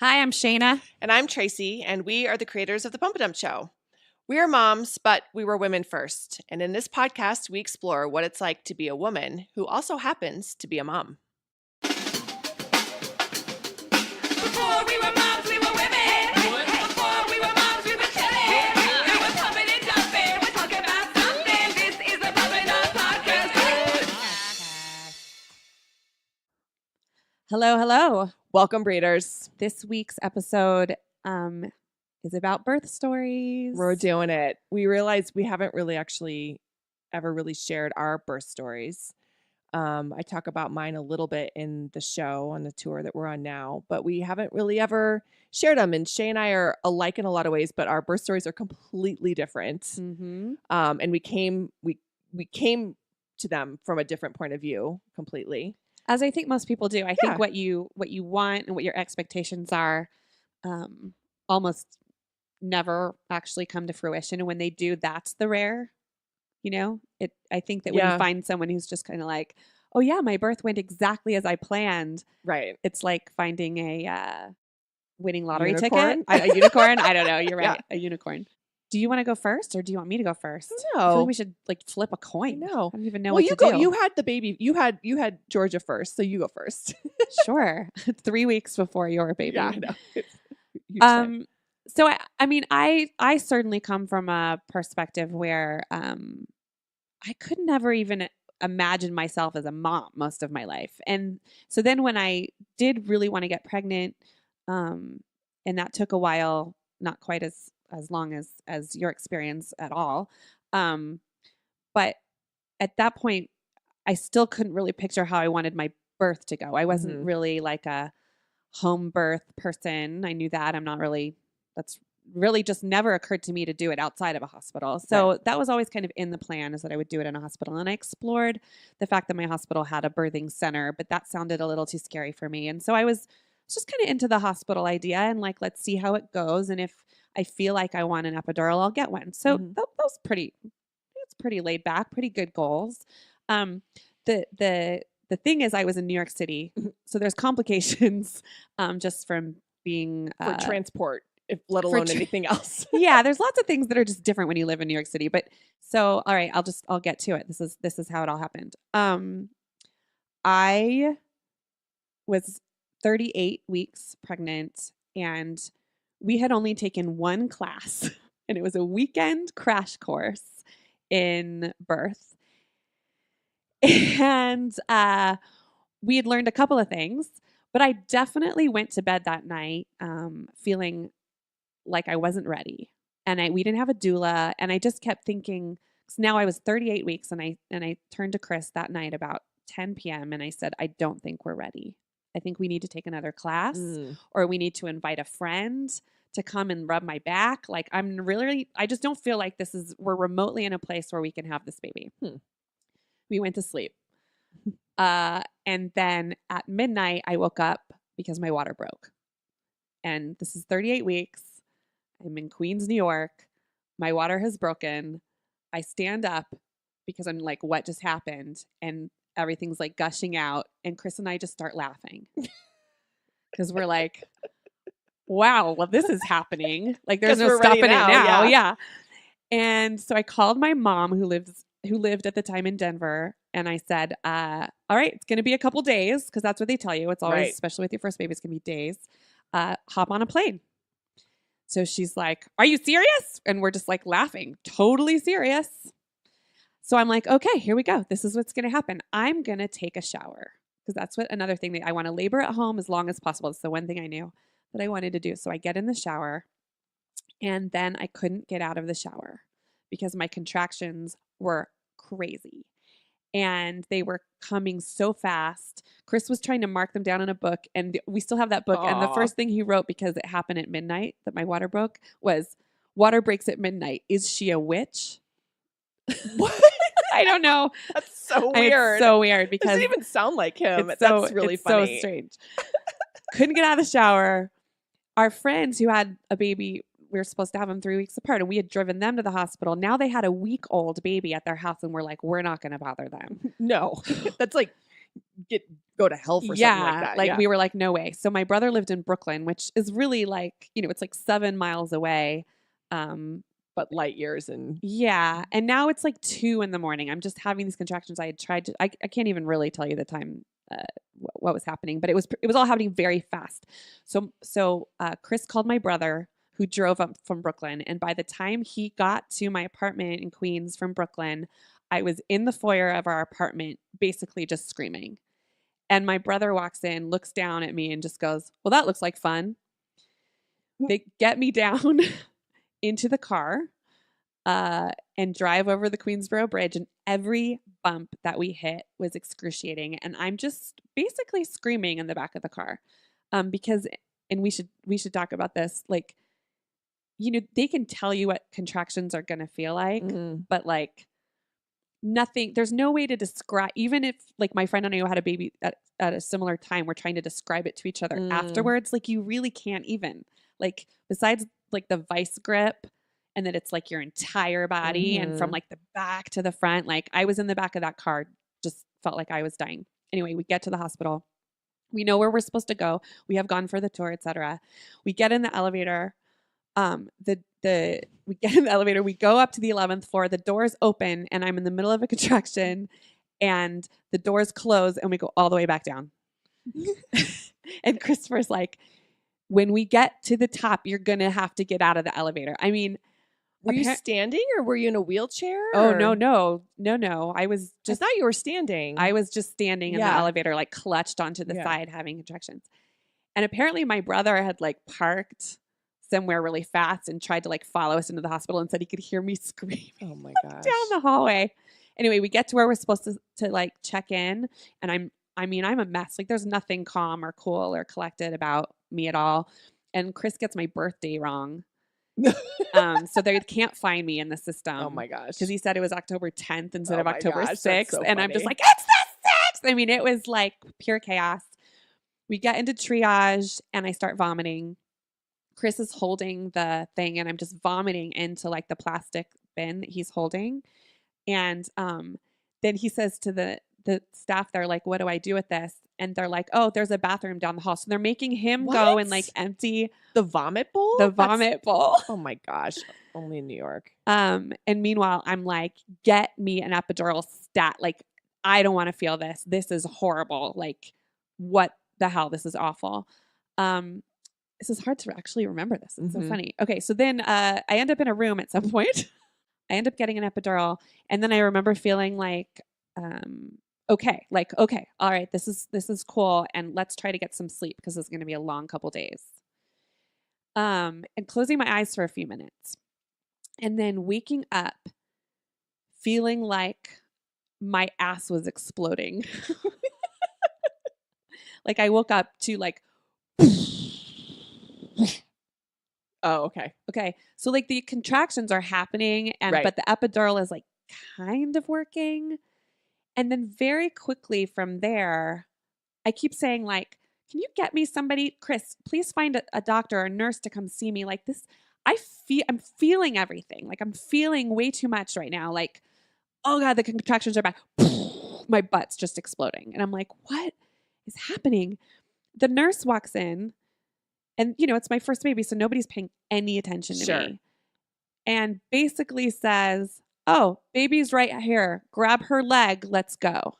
Hi, I'm Shayna. And I'm Tracey, and we are the creators of The Pump a Dump Show. We are moms, but we were women first. And in this podcast, we explore what it's like to be a woman who also happens to be a mom. Before we were moms, we were women. Before we were moms, we were chilling. We were pumping and dumping. We're talking about something. This is the Pump a Dump Podcast. Hello, hello. Welcome, breeders. This week's episode is about birth stories. We're doing it. We realized we haven't really actually ever really shared our birth stories. I talk about mine a little bit in the show on the tour that we're on now, but we haven't really ever shared them. And Shay and I are alike in a lot of ways, but our birth stories are completely different. Mm-hmm. And we came to them from a different point of view completely. As I think most people do. I think what you want and what your expectations are almost never actually come to fruition. And when they do, that's the rare. You know, I think that when you find someone who's just kind of like, oh yeah, my birth went exactly as I planned. Right. It's like finding a winning lottery Unicorn? ticket. A unicorn? I don't know. You're right. Yeah. A unicorn. Do you want to go first or do you want me to go first? No. I feel like we should like flip a coin. No. I don't even know what to do. do. You had the baby. You had Georgia first, so you go first. Sure. 3 weeks before your baby. Yeah, I know. So I certainly come from a perspective where I could never even imagine myself as a mom most of my life. And so then when I did really want to get pregnant, and that took a while, not quite as long as your experience at all. But at that point, I still couldn't really picture how I wanted my birth to go. I wasn't really like a home birth person. I knew that. That's really just never occurred to me to do it outside of a hospital. So that was always kind of in the plan, is that I would do it in a hospital. And I explored the fact that my hospital had a birthing center, but that sounded a little too scary for me. And so I was just kind of into the hospital idea and like, let's see how it goes. And if I feel like I want an epidural, I'll get one. So that was it's pretty laid back, pretty good goals. The thing is, I was in New York City, so there's complications just from being for transport, let alone anything else. Yeah, there's lots of things that are just different when you live in New York City. But so, all right, I'll get to it. This is how it all happened. I was 38 weeks pregnant, and we had only taken one class, and it was a weekend crash course in birth. And we had learned a couple of things, but I definitely went to bed that night feeling like I wasn't ready. And we didn't have a doula, and I just kept thinking, because now I was 38 weeks, and I turned to Chris that night about 10 p.m. and I said, I don't think we're ready. I think we need to take another class, or we need to invite a friend to come and rub my back. Like I just don't feel like we're remotely in a place where we can have this baby. We went to sleep. And then at midnight, I woke up because my water broke. And this is 38 weeks. I'm in Queens, New York. My water has broken. I stand up because I'm like, what just happened? And everything's like gushing out. And Chris and I just start laughing because we're like, wow, well, this is happening. Like there's no stopping it now. Yeah. And so I called my mom who lived at the time in Denver. And I said, all right, it's going to be a couple days, because that's what they tell you. It's always, especially with your first baby, it's going to be days. Hop on a plane. So she's like, are you serious? And we're just like laughing, totally serious. So I'm like, okay, here we go. This is what's going to happen. I'm going to take a shower, because that's another thing that I want to labor at home as long as possible. It's the one thing I knew that I wanted to do. So I get in the shower, and then I couldn't get out of the shower because my contractions were crazy. And they were coming so fast. Chris was trying to mark them down in a book, and we still have that book. Aww. And the first thing he wrote, because it happened at midnight that my water broke, was, water breaks at midnight. Is she a witch? What? I don't know. That's so weird. It's so weird because it doesn't even sound like him. That's really funny. So strange. Couldn't get out of the shower. Our friends who had a baby, we were supposed to have them 3 weeks apart, and we had driven them to the hospital. Now they had a week-old baby at their house, and we're like, we're not going to bother them. No. That's like, go to hell for something like that. Like Yeah. we were like, no way. So my brother lived in Brooklyn, which is really like, it's like 7 miles away. But light years and Yeah. And now it's like 2 in the morning. I'm just having these contractions. I had tried to, I can't even really tell you the time, what was happening, but it was all happening very fast. So Chris called my brother who drove up from Brooklyn. And by the time he got to my apartment in Queens from Brooklyn, I was in the foyer of our apartment, basically just screaming. And my brother walks in, looks down at me and just goes, well, that looks like fun. They get me down into the car and drive over the Queensboro Bridge. And every bump that we hit was excruciating. And I'm just basically screaming in the back of the car because, and we should talk about this, like, they can tell you what contractions are going to feel like, but like nothing, there's no way to describe, even if like my friend and I had a baby at a similar time, we're trying to describe it to each other afterwards. Like you really can't even, like, besides like the vice grip and that it's like your entire body and from like the back to the front, like I was in the back of that car, just felt like I was dying. Anyway, we get to the hospital. We know where we're supposed to go. We have gone for the tour, etc. We get in the elevator. We get in the elevator, we go up to the 11th floor, the doors open and I'm in the middle of a contraction and the doors close and we go all the way back down. And Christopher's like, when we get to the top, you're going to have to get out of the elevator. I mean, were you standing or were you in a wheelchair? Oh, or? no. I thought you were standing. I was just standing in the elevator, like clutched onto the side having contractions. And apparently my brother had like parked somewhere really fast and tried to like follow us into the hospital and said he could hear me screaming. Oh my gosh. Down the hallway. Anyway, we get to where we're supposed to like check in and I'm a mess. Like there's nothing calm or cool or collected about me at all. And Chris gets my birthday wrong. So they can't find me in the system. Oh my gosh. Because he said it was October 10th instead of October 6th. So and I'm just like, it's the 6th. I mean, it was like pure chaos. We get into triage and I start vomiting. Chris is holding the thing and I'm just vomiting into like the plastic bin that he's holding. And then he says to the staff, they're like, what do I do with this? And they're like, oh, there's a bathroom down the hall. So they're making him go and like empty the vomit bowl. Oh my gosh. Only in New York. And meanwhile, I'm like, get me an epidural stat. Like, I don't want to feel this. This is horrible. Like, what the hell? This is awful. This is hard to actually remember this. It's so funny. Okay. So then I end up in a room at some point. I end up getting an epidural. And then I remember feeling like, okay, all right, this is cool. And let's try to get some sleep because it's going to be a long couple days. And closing my eyes for a few minutes. And then waking up feeling like my ass was exploding. Like I woke up to like, oh, okay. Okay. So like the contractions are happening but the epidural is like kind of working. And then very quickly from there, I keep saying like, can you get me somebody, Chris, please find a doctor or a nurse to come see me. Like this, I'm feeling everything. Like I'm feeling way too much right now. Like, oh God, the contractions are back. My butt's just exploding. And I'm like, what is happening? The nurse walks in and, it's my first baby. So nobody's paying any attention to me. And basically says, oh, baby's right here. Grab her leg. Let's go.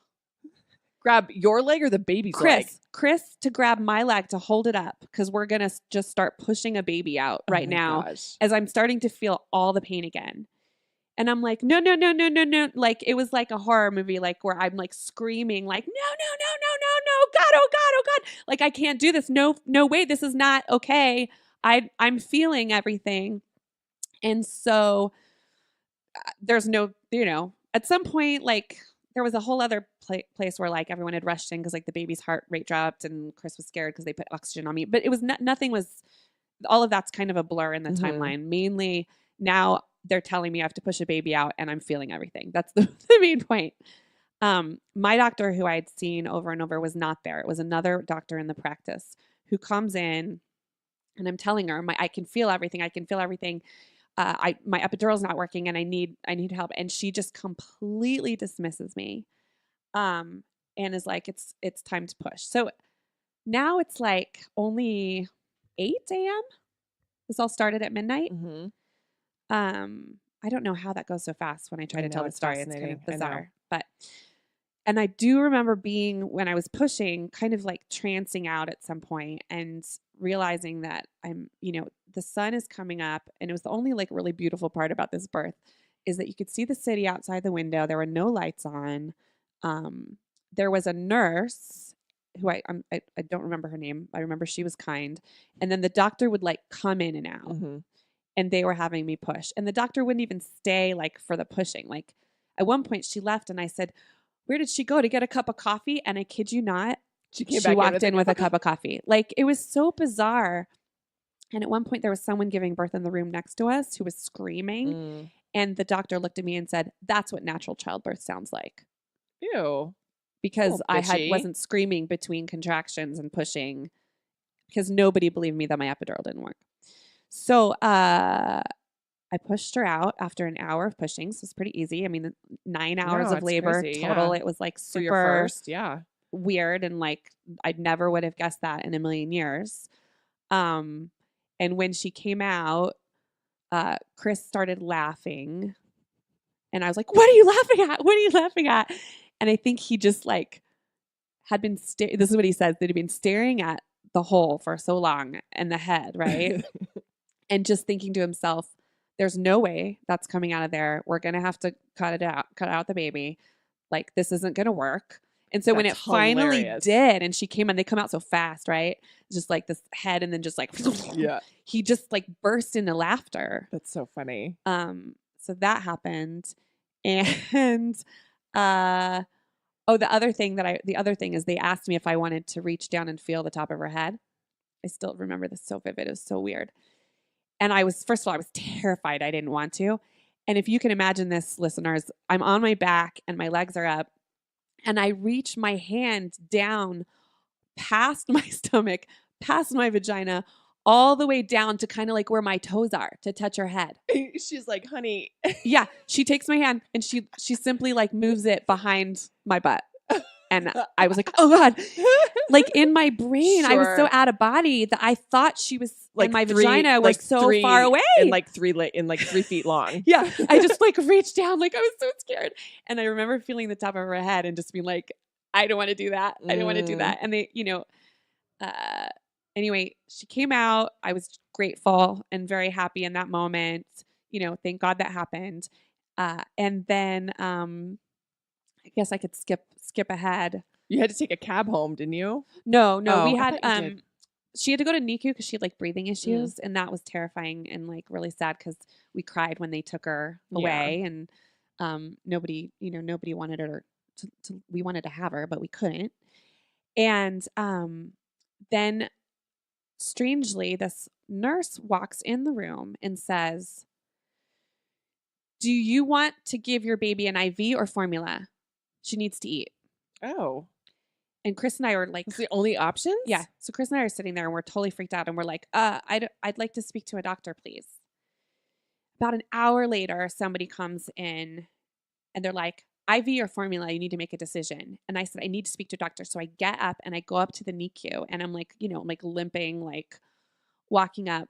Grab your leg or the baby's leg? Chris to grab my leg to hold it up because we're going to just start pushing a baby out right now as I'm starting to feel all the pain again. And I'm like, no. Like it was like a horror movie, like where I'm like screaming like, no. God, oh God, oh God. Like I can't do this. No way. This is not okay. I'm feeling everything. And so there's no, at some point, like there was a whole other place where like everyone had rushed in because like the baby's heart rate dropped and Chris was scared because they put oxygen on me. But it was nothing was, all of that's kind of a blur in the timeline. Mainly now they're telling me I have to push a baby out and I'm feeling everything. That's the main point. My doctor who I had seen over and over was not there. It was another doctor in the practice who comes in and I'm telling her, I can feel everything. My epidural's not working and I need help. And she just completely dismisses me. and is like, it's time to push. So now it's like only 8 a.m. This all started at midnight. Mhm. I don't know how that goes so fast when I try I to tell know, the it's story. It's kind fascinating. of I know. bizarre. And I do remember being, when I was pushing, kind of like trancing out at some point and realizing that the sun is coming up. And it was the only like really beautiful part about this birth is that you could see the city outside the window. There were no lights on. There was a nurse who I don't remember her name. I remember she was kind. And then the doctor would like come in and out, Mhm. and they were having me push. And the doctor wouldn't even stay like for the pushing. Like at one point she left and I said, "Where did she go to get a cup of coffee?" And I kid you not, She came she back walked in with a cup cup of coffee. Like it was so bizarre. And at one point there was someone giving birth in the room next to us who was screaming. Mm. And the doctor looked at me and said, "That's what natural childbirth sounds like." Ew. Because I bitchy. wasn't screaming between contractions and pushing, because nobody believed me that my epidural didn't work. So I pushed her out after an hour of pushing. So it's pretty easy. I mean, 9 hours No, of it's labor crazy, total. yeah. It was like For your super first, yeah. weird, and like I never would have guessed that in a million years. And when she came out, Chris started laughing, and I was like, "What are you laughing at? What are you laughing at?" And I think he just like had been this is what he says, that he'd been staring at the hole for so long and the head, right? And just thinking to himself, "There's no way that's coming out of there. We're gonna have to cut out the baby. Like this isn't gonna work." And so when it That's finally hilarious. did, and she came on, they come out so fast, right? Just like this head, and then just like Yeah. he just like burst into laughter. That's so funny. So that happened. And the other thing is they asked me if I wanted to reach down and feel the top of her head. I still remember this so vivid. It was so weird. And first of all, I was terrified. I didn't want to. And if you can imagine this, listeners, I'm on my back and my legs are up, and I reach my hand down past my stomach, past my vagina, all the way down to kind of like where my toes are to touch her head. She's like, "Honey." Yeah, she takes my hand and she simply like moves it behind my butt. And I was like, "Oh God." Like in my brain, I was so Sure. out of body that I thought she was Like and my three- vagina was like so three- far away. and like 3 feet long. Yeah, I just like reached down, like I was so scared. And I remember feeling the top of her head and just being like, "I don't want to do that. I don't want to do that." And they, anyway, she came out. I was grateful and very happy in that moment. Thank God that happened. And then I guess I could skip ahead. You had to take a cab home, didn't you? No, Oh, we I had thought you did. she had to go to NICU because she had like breathing issues, and that was terrifying and like really sad because we cried when they took her away, and nobody wanted her to we wanted to have her, but we couldn't. And then strangely, this nurse walks in the room and says, "Do you want to give your baby an IV or formula? She needs to eat." Oh. And Chris and I were like, That's the only options? yeah. So Chris and I are sitting there and we're totally freaked out, and we're like, I'd like to speak to a doctor, please. About an hour later, somebody comes in and they're like, "IV or formula, you need to make a decision." And I said, "I need to speak to a doctor." So I get up and I go up to the NICU, and I'm like, like limping, like walking up.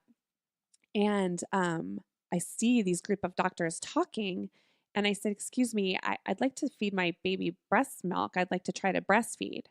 And I see these group of doctors talking. And I said, "Excuse me, I'd like to feed my baby breast milk. I'd like to try to breastfeed."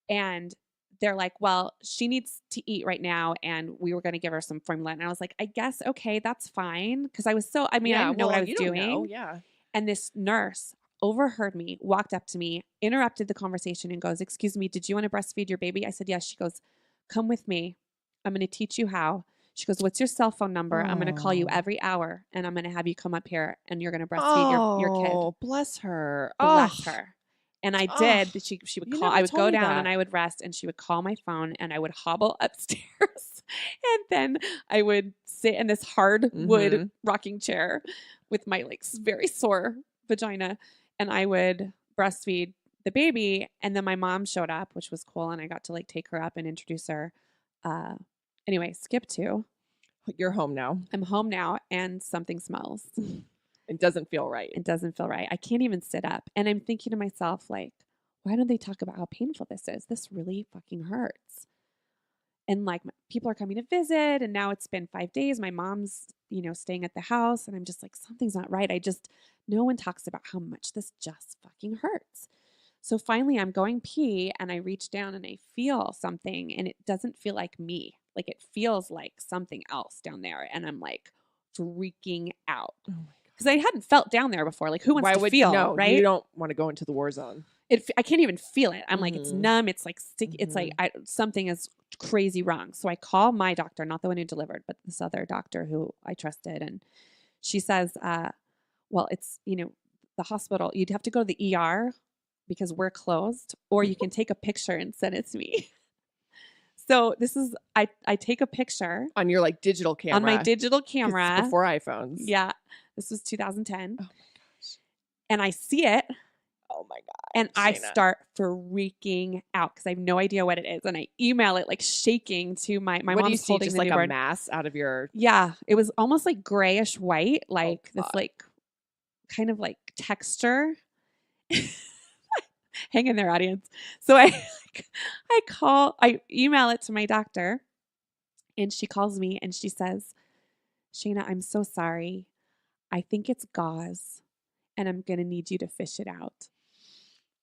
And they're like, "Well, she needs to eat right now, and we were going to give her some formula." And I was like, "I guess, okay, that's fine." Because I didn't know what I was you don't doing. know, yeah. And this nurse overheard me, walked up to me, interrupted the conversation, and goes, "Excuse me, did you want to breastfeed your baby?" I said, "Yes." She goes, "Come with me. I'm going to teach you how." She goes, "What's your cell phone number? I'm going to call you Oh. every hour, and I'm going to have you come up here, and you're going to breastfeed your kid." Oh, bless her. Bless Oh. her. And I Oh, did. She would you call. never I would told go me down that. and I would rest, and she would call my phone, and I would hobble upstairs, and then I would sit in this hardwood Mhm. rocking chair with my like very sore vagina, and I would breastfeed the baby. And then my mom showed up, which was cool, and I got to like take her up and introduce her. Anyway, skip to. You're home now. I'm home now, and something smells. It doesn't feel right. It doesn't feel right. I can't even sit up. And I'm thinking to myself, like, why don't they talk about how painful this is? This really fucking hurts. And like people are coming to visit, and now it's been 5 days. My mom's, staying at the house, and I'm just like, something's not right. No one talks about how much this just fucking hurts. So finally I'm going pee, and I reach down and I feel something, and it doesn't feel like me. Like it feels like something else down there. And I'm like freaking out. Oh my God. Because I hadn't felt down there before. Like who wants to feel, no, right? You don't want to go into the war zone. I can't even feel it. I'm like, it's Mhm. numb. It's like sticky. It's like something is crazy wrong. So I call my doctor, not the one who delivered, but this other doctor who I trusted. And she says, well, it's, the hospital, you'd have to go to the ER because we're closed, or you can take a picture and send it to me. So this is, I take a picture On your like digital camera. on my digital 'Cause camera. it's before iPhones. Yeah. This was 2010. Oh my gosh. And I see it. Oh my God. And I Shayna. start freaking out because I have no idea what it is. And I email it like shaking to my What do you mom's see? holding Just the like newborn. a mass out of your. Yeah. It was almost like grayish white, like this fuck. like kind of like texture. Hang in there, audience. So I email it to my doctor, and she calls me and she says, Shayna, I'm so sorry. I think it's gauze, and I'm going to need you to fish it out.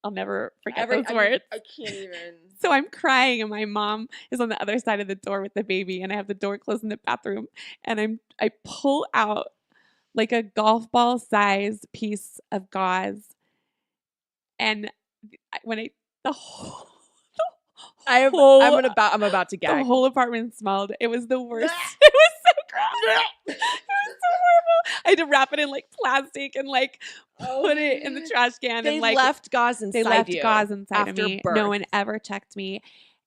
I'll never forget those words. I can't even. So I'm crying, and my mom is on the other side of the door with the baby, and I have the door closed in the bathroom, and I pull out like a golf ball size piece of gauze, and the whole I'm about to the gag. whole apartment smelled. It was the worst. It was so gross. It was so horrible. I had to wrap it in like plastic and like put it in the trash can. They and like left gauze inside they left you gauze inside of after me. birth. No one ever checked me.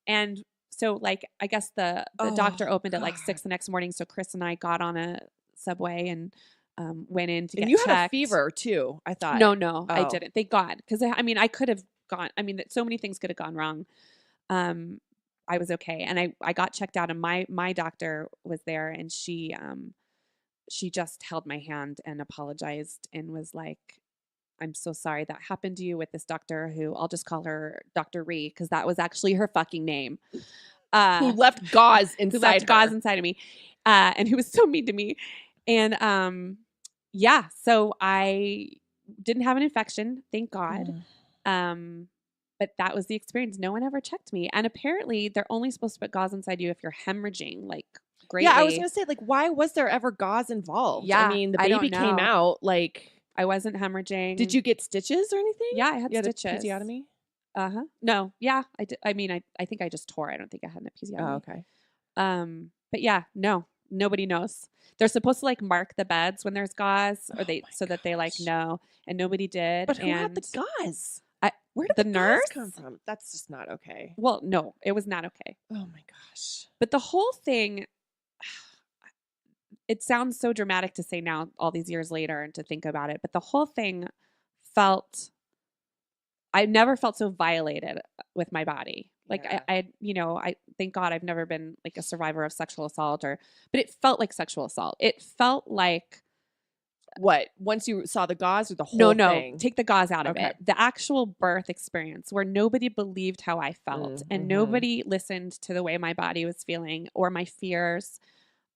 And so like I guess the doctor opened at like 6 the next morning. So Chris and I got on a subway and went in to get And you checked. had a fever too, I thought. No, I Oh. didn't. Thank God. Because I could have gone. I mean, so many things could have gone wrong. I was okay. And I got checked out, and my doctor was there, and she just held my hand and apologized and was like, I'm so sorry that happened to you with this doctor who I'll just call her Dr. Ree, because that was actually her fucking name. Who left gauze inside who left her. gauze inside of me. And who was so mean to me. And yeah, so I didn't have an infection, thank God. But that was the experience. No one ever checked me. And apparently they're only supposed to put gauze inside you if you're hemorrhaging, like greatly. Yeah, I was going to say, like, why was there ever gauze involved? Yeah, I mean, the I don't baby came know. out, like. I wasn't hemorrhaging. Did you get stitches or anything? Yeah, I had You had a stitches. episiotomy? Uh-huh. No, yeah, I did. I mean, I think I just tore. I don't think I had an episiotomy. Oh, okay. But yeah, no, nobody knows. They're supposed to like mark the beds when there's gauze, or so that they like know, and nobody did. But who had the And gauze? I- Where did the the nurse? gauze come from? That's just not okay. Well, no, it was not okay. Oh my gosh. But the whole thing, it sounds so dramatic to say now, all these years later, and to think about it, but the whole thing I never felt so violated with my body. Like Yeah. I thank God I've never been like a survivor of sexual assault, but it felt like sexual assault. It felt like, What? Once you saw the gauze or the whole no, thing? take the gauze out of Okay. it. The actual birth experience where nobody believed how I felt, and nobody listened to the way my body was feeling or my fears.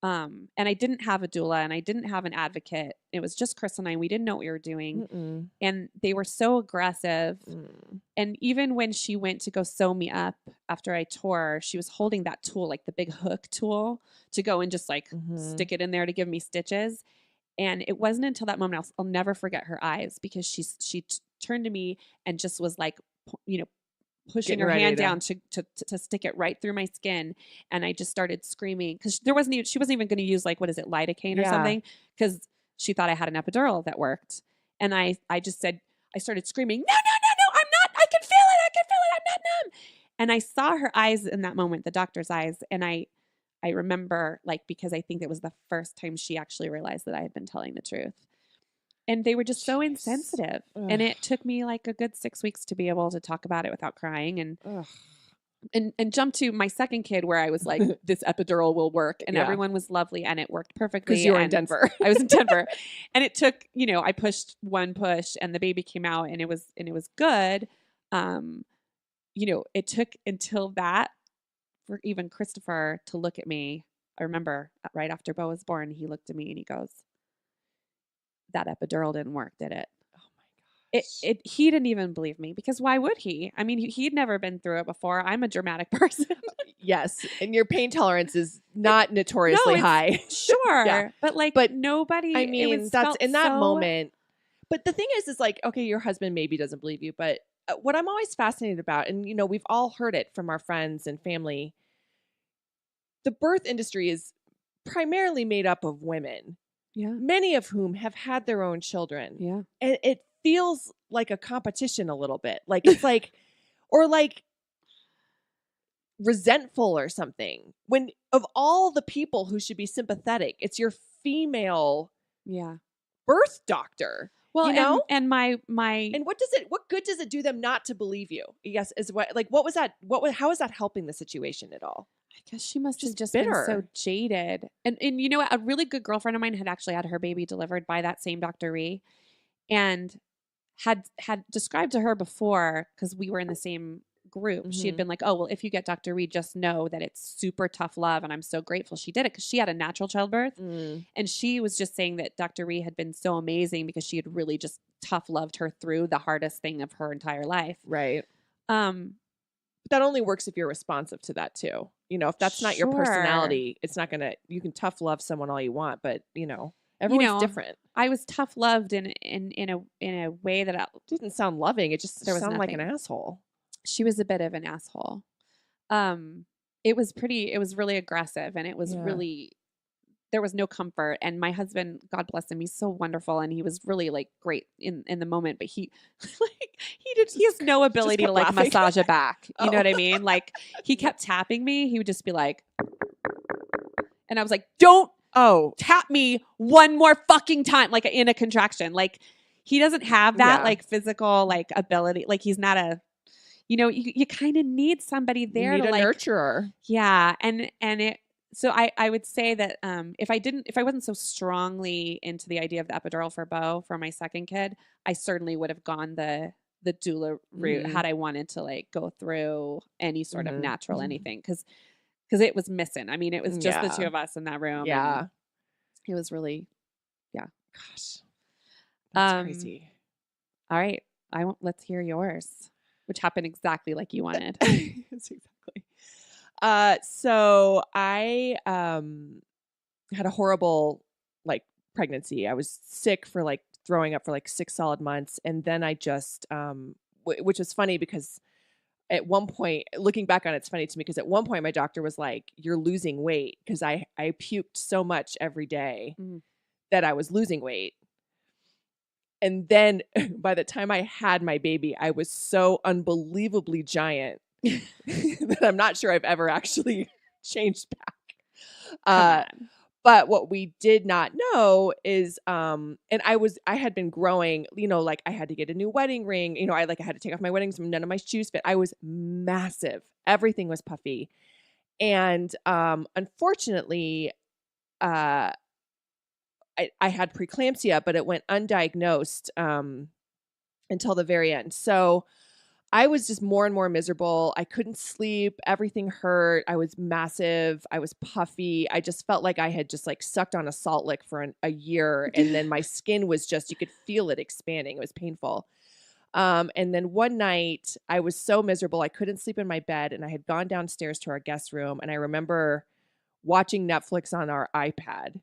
And I didn't have a doula, and I didn't have an advocate. It was just Chris and I. We didn't know what we were doing. Mm-mm. And they were so aggressive. Mm. And even when she went to go sew me up after I tore, she was holding that tool, like the big hook tool, to go and just like stick it in there to give me stitches. And it wasn't until that moment, I'll never forget her eyes, because she turned to me and just was like, pushing Getting her ready hand to- down to stick it right through my skin. And I just started screaming, because she wasn't even going to use like, what is it, lidocaine or Yeah. something, because she thought I had an epidural that worked. And I just said, I started screaming, no, I'm not, I can feel it, I'm not numb. And I saw her eyes in that moment, the doctor's eyes. And I remember, like, because I think it was the first time she actually realized that I had been telling the truth. And they were just so Jeez. insensitive. Ugh. And it took me like a good 6 weeks to be able to talk about it without crying, Ugh. and jump to my second kid, where I was like, this epidural will work. And Yeah. everyone was lovely, and it worked perfectly. Because you were in and Denver. I was in Denver. And it took, I pushed one push, and the baby came out, and it was good. It took until that for even Christopher to look at me. I remember right after Bo was born, he looked at me and he goes, "That epidural didn't work, did it?" Oh my gosh. He didn't even believe me because why would he? I mean, he'd never been through it before. I'm a dramatic person. Yes, and your pain tolerance is not notoriously it's- high. Sure, Yeah. but nobody. I mean, it was that's felt in that so, moment. But the thing is like, okay, your husband maybe doesn't believe you, but what I'm always fascinated about, and we've all heard it from our friends and family, the birth industry is primarily made up of women, Yeah, many of whom have had their own children. yeah, And it feels like a competition a little bit. Like it's like, or like resentful or something. When of all the people who should be sympathetic, it's your female yeah. birth doctor. Well, you know? and my And what good does it do them not to believe you? Yes, is what was that? How is that helping the situation at all? I guess she must have Just just been so bitter. jaded. And a really good girlfriend of mine had actually had her baby delivered by that same Dr. Ree, and had described to her before, because we were in the same group. She had Mhm. been like, "Oh, well, if you get Dr. Reed, just know that it's super tough love." And I'm so grateful she did it because she had a natural childbirth. Mm, And she was just saying that Dr. Reed had been so amazing because she had really just tough loved her through the hardest thing of her entire life. right. Um, But that only works if you're responsive to that too. If that's not your sure. personality, it's not gonna. You can tough love someone all you want, but You everyone's know, different. I was tough loved in a way that Didn't sound loving. It just there was sounded like an nothing. asshole. She was a bit of an asshole. It was really aggressive, and it was Yeah. really, there was no comfort. And my husband, God bless him, he's so wonderful, and he was really like great in the moment, but he like he has no ability to kept like laughing. massage it back. You know Oh. what I mean? Like he kept tapping me. He would just be like, and I was like, "Don't Oh, tap me one more fucking time," like in a contraction. Like he doesn't have that Yeah. like physical like ability. Like he's not a, you kind of need somebody you there need to a like, nurturer. yeah. And it, so I would say that if I wasn't so strongly into the idea of the epidural for Bo for my second kid, I certainly would have gone the doula route Mhm. had I wanted to like go through any sort of Mhm. natural anything, because it was missing. I mean, it was just the two Yeah. of us in that room. Yeah. And it was really, Gosh, that's um crazy. all right. Let's hear yours, which happened exactly like you wanted. Yes, exactly. So I had a horrible like pregnancy. I was sick for like throwing up for like 6 solid months, and then I just which was funny because at one point, looking back on it, it's funny to me because at one point my doctor was like, "You're losing weight," because I puked so much every day Mm. that I was losing weight. And then by the time I had my baby, I was so unbelievably giant that I'm not sure I've ever actually changed back. Come Uh, on. but what we did not know is, and I had been growing, like I had to get a new wedding ring. I had to take off my wedding ring. None of my shoes fit. I was massive. Everything was puffy. And unfortunately, uh, I had preeclampsia, but it went undiagnosed until the very end. So I was just more and more miserable. I couldn't sleep. Everything hurt. I was massive. I was puffy. I just felt like I had just like sucked on a salt lick for a year. And then my skin was just, you could feel it expanding. It was painful. And then one night I was so miserable. I couldn't sleep in my bed, and I had gone downstairs to our guest room. And I remember watching Netflix on our iPad,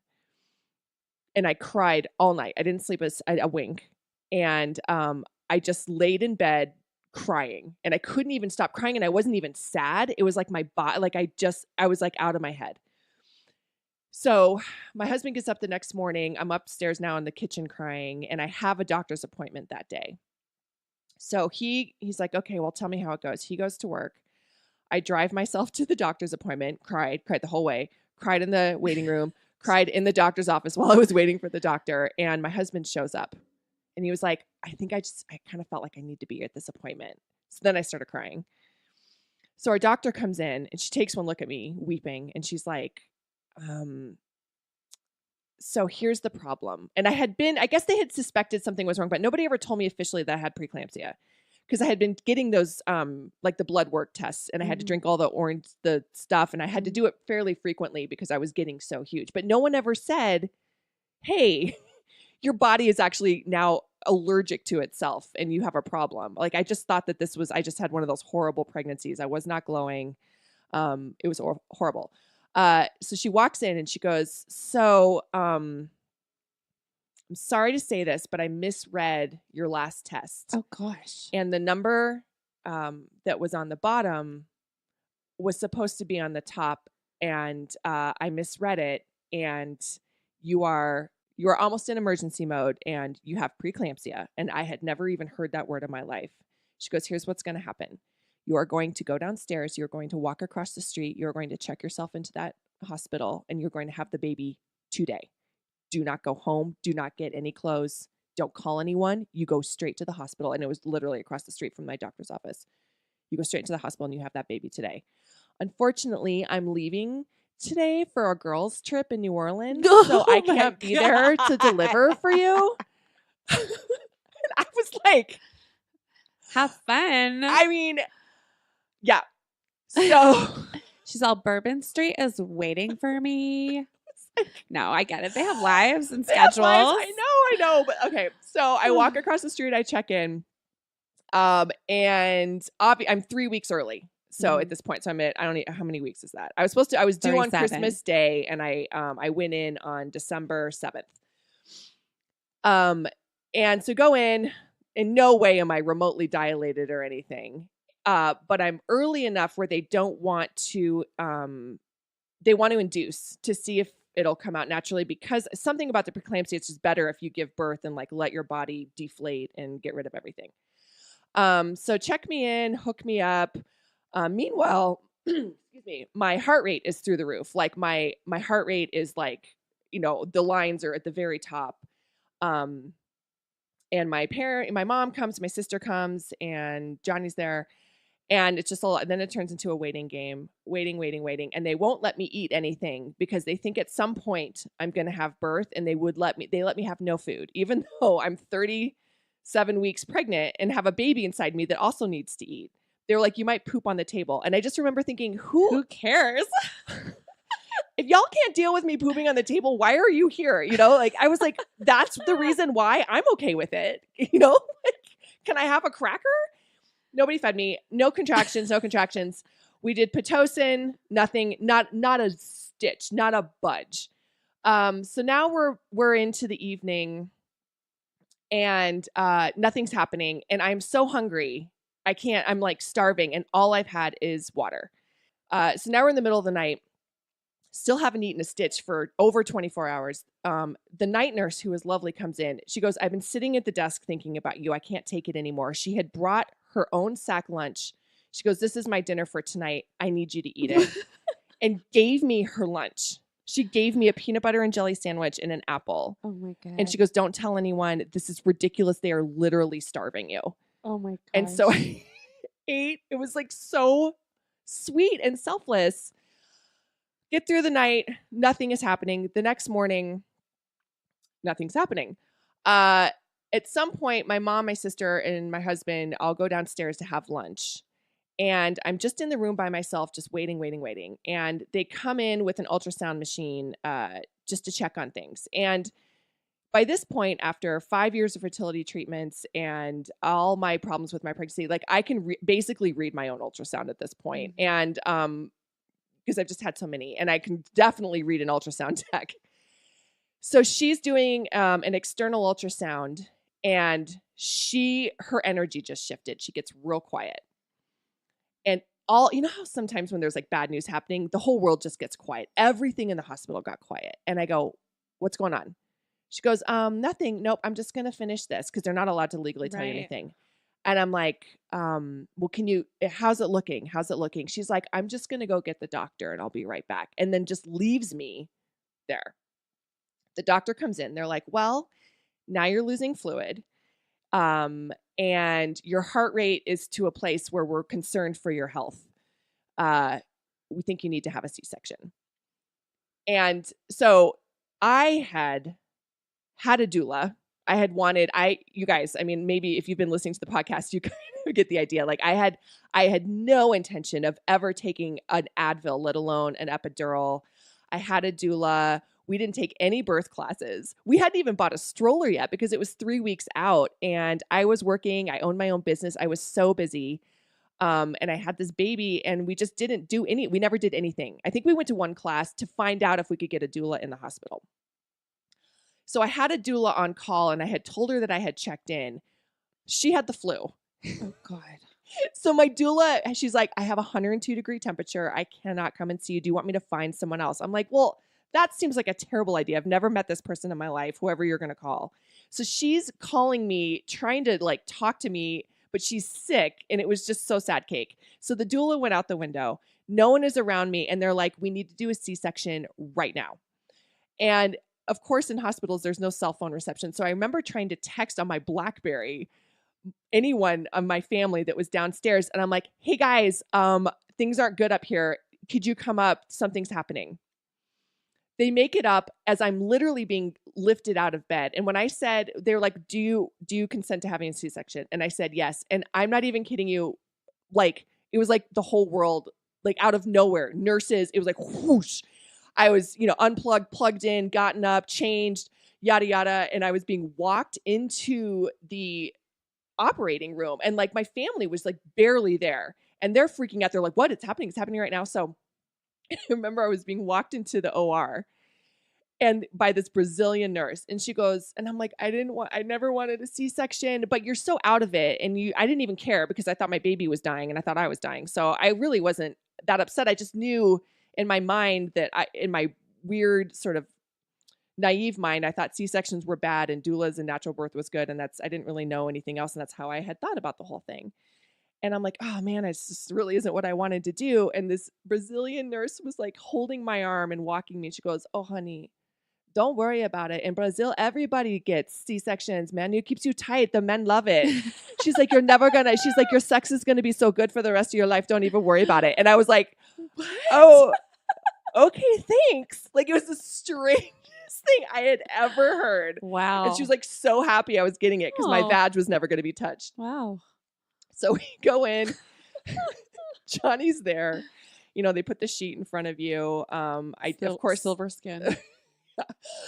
and I cried all night. I didn't sleep a wink. And I just laid in bed crying, and I couldn't even stop crying, and I wasn't even sad. It was like my body, like I was like out of my head. So my husband gets up the next morning. I'm upstairs now in the kitchen crying, and I have a doctor's appointment that day. So he's like, "Okay, well, tell me how it goes." He goes to work. I drive myself to the doctor's appointment, cried the whole way, cried in the waiting room, cried in the doctor's office while I was waiting for the doctor. And my husband shows up, and he was like, I kind of felt like I need to be at this appointment. So then I started crying. So our doctor comes in, and she takes one look at me weeping, and she's like, so here's the problem. And I guess they had suspected something was wrong, but nobody ever told me officially that I had preeclampsia. because I had been getting those like the blood work tests, and I had to drink all the stuff, and I had to do it fairly frequently because I was getting so huge. But no one ever said, hey, your body is actually now allergic to itself and you have a problem. Like, I just thought that I just had one of those horrible pregnancies. I was not glowing. It was horrible. So she walks in and she goes, so, I'm sorry to say this, but I misread your last test. Oh gosh. And the number, that was on the bottom was supposed to be on the top, and, I misread it, and you are almost in emergency mode and you have preeclampsia. And I had never even heard that word in my life. She goes, here's what's going to happen. You are going to go downstairs. You're going to walk across the street. You're going to check yourself into that hospital, and you're going to have the baby today. Do not go home. Do not get any clothes. Don't call anyone. You go straight to the hospital. And it was literally across the street from my doctor's office. You go straight to the hospital and you have that baby today. Unfortunately, I'm leaving today for a girls' trip in New Orleans, so I can't be there to deliver for you. And I was like, Have fun. I mean, yeah. So She's all, Bourbon Street is waiting for me. No, I get it. They have lives and they have schedules. lives. I know. But okay. So I walk across the street, I check in. And I'm 3 weeks early. So at this point, so I don't know how many weeks is that? I was due on 37. Christmas Day, and I went in on December 7th. And so go in no way am I remotely dilated or anything. But I'm early enough where they don't want to, they want to induce to see if it'll come out naturally, because something about the preeclampsia, it's just better if you give birth and like let your body deflate and get rid of everything. So check me in, hook me up. Meanwhile, excuse me, my heart rate is through the roof. Like my heart rate is like, the lines are at the very top. And my mom comes, my sister comes, and Johnny's there. And it's just a lot. And then it turns into a waiting game, waiting. And they won't let me eat anything because they think at some point I'm going to have birth, and they let me have no food, even though I'm 37 weeks pregnant and have a baby inside me that also needs to eat. They're like, you might poop on the table. And I just remember thinking, who cares? If y'all can't deal with me pooping on the table, why are you here? Like, I was like, that's the reason why I'm okay with it. Like, can I have a cracker? Nobody fed me. No contractions. We did Pitocin, nothing, not a stitch, not a budge. So now we're into the evening, and nothing's happening. And I'm so hungry. I'm like starving, and all I've had is water. So now we're in the middle of the night. Still haven't eaten a stitch for over 24 hours. The night nurse, who was lovely, comes in. She goes, I've been sitting at the desk thinking about you. I can't take it anymore. She had brought her own sack lunch. She goes, this is my dinner for tonight. I need you to eat it. And gave me her lunch. She gave me a peanut butter and jelly sandwich and an apple. Oh my God. And she goes, don't tell anyone. This is ridiculous. They are literally starving you. Oh my God. And so I ate. It was like so sweet and selfless. Get through the night. Nothing is happening. The next morning, nothing's happening. At some point, my mom, my sister, and my husband all go downstairs to have lunch. And I'm just in the room by myself, just waiting. And they come in with an ultrasound machine just to check on things. And by this point, after 5 years of fertility treatments and all my problems with my pregnancy, like I can basically read my own ultrasound at this point. And because I've just had so many, and I can definitely read an ultrasound tech. So she's doing an external ultrasound, and her energy just shifted. She gets real quiet. And how sometimes when there's like bad news happening, the whole world just gets quiet. Everything in the hospital got quiet. And I go, what's going on? She goes, nothing. Nope. I'm just going to finish this, because they're not allowed to legally tell you anything. And I'm like, well, how's it looking? She's like, I'm just going to go get the doctor and I'll be right back. And then just leaves me there. The doctor comes in. They're like, well, now you're losing fluid. And your heart rate is to a place where we're concerned for your health. We think you need to have a C-section. And so I had a doula you guys, I mean, maybe if you've been listening to the podcast, you kind of get the idea. Like I had no intention of ever taking an Advil, let alone an epidural. I had a doula. We didn't take any birth classes. We hadn't even bought a stroller yet because it was 3 weeks out and I was working. I owned my own business. I was so busy. And I had this baby and we just didn't do we never did anything. I think we went to one class to find out if we could get a doula in the hospital. So I had a doula on call and I had told her that I had checked in. She had the flu. Oh God. So my doula, she's like, I have a 102-degree temperature. I cannot come and see you. Do you want me to find someone else? I'm like, well, that seems like a terrible idea. I've never met this person in my life, whoever you're going to call. So she's calling me, trying to like talk to me, but she's sick. And it was just so sad cake. So the doula went out the window. No one is around me. And they're like, we need to do a C-section right now. And of course, in hospitals, there's no cell phone reception. So I remember trying to text on my BlackBerry anyone of my family that was downstairs. And I'm like, hey guys, things aren't good up here. Could you come up? Something's happening. They make it up as I'm literally being lifted out of bed. And when I said, they're like, do you consent to having a C-section? And I said, yes. And I'm not even kidding you. Like, it was like the whole world, like out of nowhere, nurses, it was like whoosh. I was, unplugged, plugged in, gotten up, changed, yada, yada. And I was being walked into the operating room. And like my family was like barely there. And they're freaking out. They're like, what? It's happening right now. So I remember I was being walked into the OR and by this Brazilian nurse. And she goes, and I'm like, I never wanted a C-section, but you're so out of it. And I didn't even care because I thought my baby was dying and I thought I was dying. So I really wasn't that upset. I just knew in my mind that in my weird sort of naive mind, I thought C-sections were bad and doulas and natural birth was good. And I didn't really know anything else. And that's how I had thought about the whole thing. And I'm like, oh man, it just really isn't what I wanted to do. And this Brazilian nurse was like holding my arm and walking me. She goes, oh honey, don't worry about it. In Brazil, everybody gets C-sections, man. It keeps you tight. The men love it. She's like, she's like, your sex is going to be so good for the rest of your life. Don't even worry about it. And I was like, what? Oh, okay, thanks. Like it was the strangest thing I had ever heard. Wow. And she was like so happy I was getting it because my vag was never going to be touched. Wow. So we go in, Johnny's there. They put the sheet in front of you. Of course, silver skin.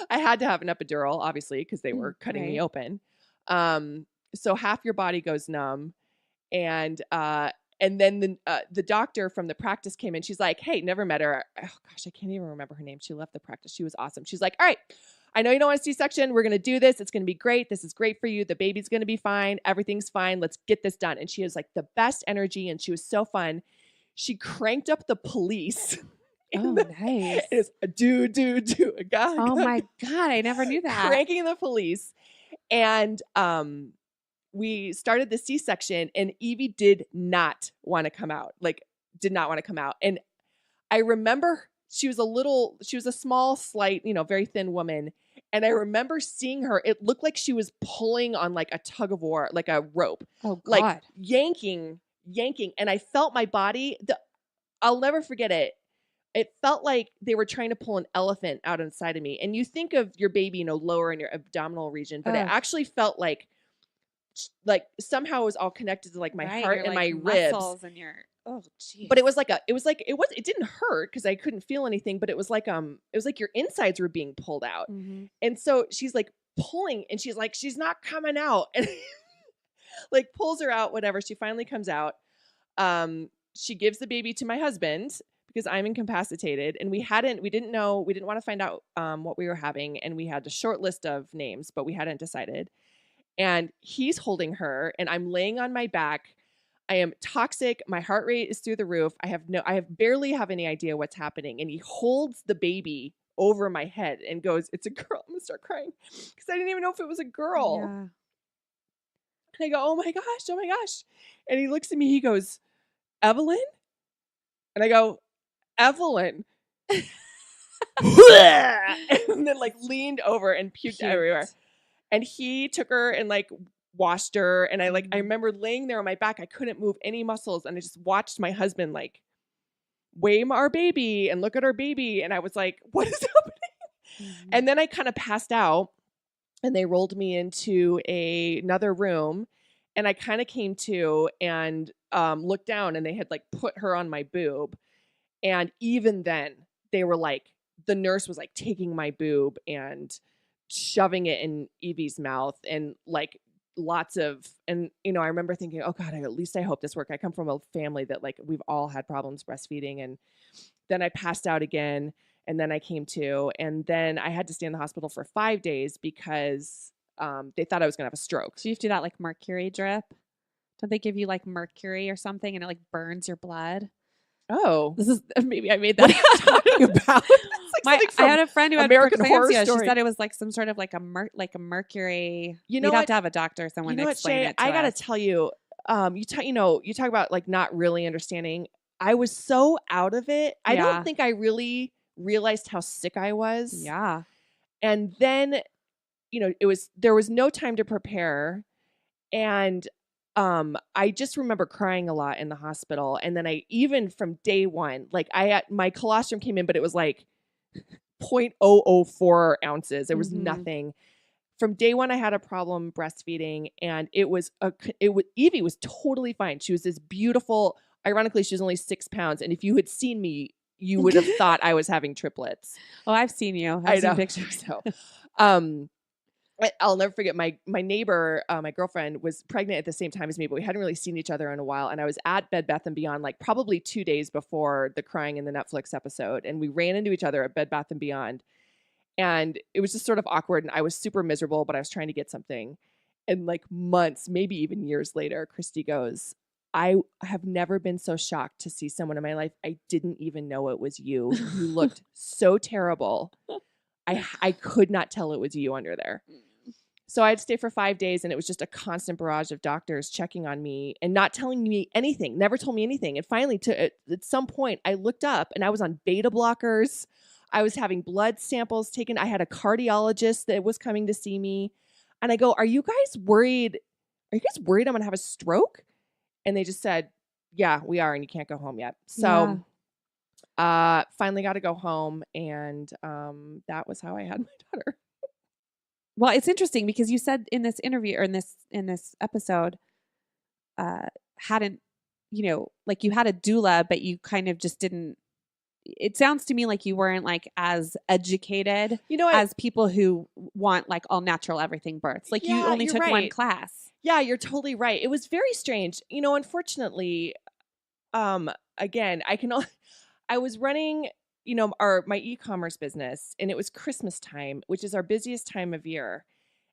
I had to have an epidural, obviously, because they were cutting me open. So half your body goes numb. And then the doctor from the practice came in. She's like, hey, never met her. Oh, gosh, I can't even remember her name. She left the practice. She was awesome. She's like, all right, I know you don't want a C-section. We're going to do this. It's going to be great. This is great for you. The baby's going to be fine. Everything's fine. Let's get this done. And she has like the best energy. And she was so fun. She cranked up the police. Oh, nice. It's do. God. Oh my God. I never knew that. Cranking the police. And we started the C-section and Evie did not want to come out. And I remember she was a small, slight, very thin woman. And I remember seeing her, it looked like she was pulling on like a tug of war, like a rope. Oh God. Like yanking. And I felt my body, I'll never forget it. It felt like they were trying to pull an elephant out inside of me. And you think of your baby, lower in your abdominal region, but it actually felt like somehow it was all connected to like my heart and my ribs. And your geez. But it didn't hurt because I couldn't feel anything, but it was like your insides were being pulled out. Mm-hmm. And so she's like pulling and she's like, she's not coming out. And like pulls her out, whatever. She finally comes out. She gives the baby to my husband because I'm incapacitated and we didn't want to find out what we were having. And we had a short list of names, but we hadn't decided. And he's holding her and I'm laying on my back. I am toxic. My heart rate is through the roof. I barely have any idea what's happening. And he holds the baby over my head and goes, it's a girl. I'm gonna start crying because I didn't even know if it was a girl. Yeah. And I go, oh my gosh. And he looks at me, he goes, Evelyn? And I go, Evelyn. And then like leaned over and puked everywhere. And he took her and like washed her. And I remember laying there on my back. I couldn't move any muscles. And I just watched my husband like weigh our baby and look at our baby. And I was like, what is happening? Mm-hmm. And then I kind of passed out. and they rolled me into another room, and I kind of came to and looked down, and they had like put her on my boob. And even then, they were like, the nurse was like taking my boob and shoving it in Evie's mouth, and like lots of, and I remember thinking, oh God, at least I hope this works. I come from a family that like we've all had problems breastfeeding. And then I passed out again, and then I came to, and then I had to stay in the hospital for 5 days because they thought I was going to have a stroke. So you have to do that like mercury drip. Don't they give you like mercury or something and it like burns your blood? Oh, This is maybe I made that. what are you talking about? It's like something I from had a friend who had American Horror preeclampsia. She Story. said it was like some sort of like a mercury. You know You'd have what? to have a doctor or someone to explain Shay, it to I gotta us. tell you, you talk about like not really understanding. I was so out of it. I Yeah. don't think I really realized how sick I was. Yeah. And then, there was no time to prepare. And I just remember crying a lot in the hospital. And then I, even from day one, like my colostrum came in, but it was like 0.004 ounces. There was Mhm. nothing. From day one, I had a problem breastfeeding, and Evie was totally fine. She was this beautiful, ironically, she was only 6 pounds. And if you had seen me, you would have thought I was having triplets. Oh, I've seen you. I I've seen know. pictures. So, I'll never forget my neighbor, my girlfriend, was pregnant at the same time as me, but we hadn't really seen each other in a while. And I was at Bed Bath & Beyond like probably 2 days before the crying in the Netflix episode. And we ran into each other at Bed Bath & Beyond. And it was just sort of awkward. And I was super miserable, but I was trying to get something. And like months, maybe even years later, Christy goes, I have never been so shocked to see someone in my life. I didn't even know it was you. You looked so terrible. I could not tell it was you under there. So I had to stay for 5 days, and it was just a constant barrage of doctors checking on me and not telling me anything, never told me anything. And finally, at some point, I looked up and I was on beta blockers. I was having blood samples taken. I had a cardiologist that was coming to see me. And I go, are you guys worried? Are you guys worried I'm going to have a stroke? And they just said, yeah, we are, and you can't go home yet. So finally got to go home, and that was how I had my daughter. Well, it's interesting because you said in this interview or in this episode, hadn't, like you had a doula, but you kind of just didn't. It sounds to me like you weren't like as educated, as people who want like all natural everything births. Like you only took one class. Yeah, you're totally right. It was very strange. Unfortunately, again, I was running, my e-commerce business, and it was Christmas time, which is our busiest time of year.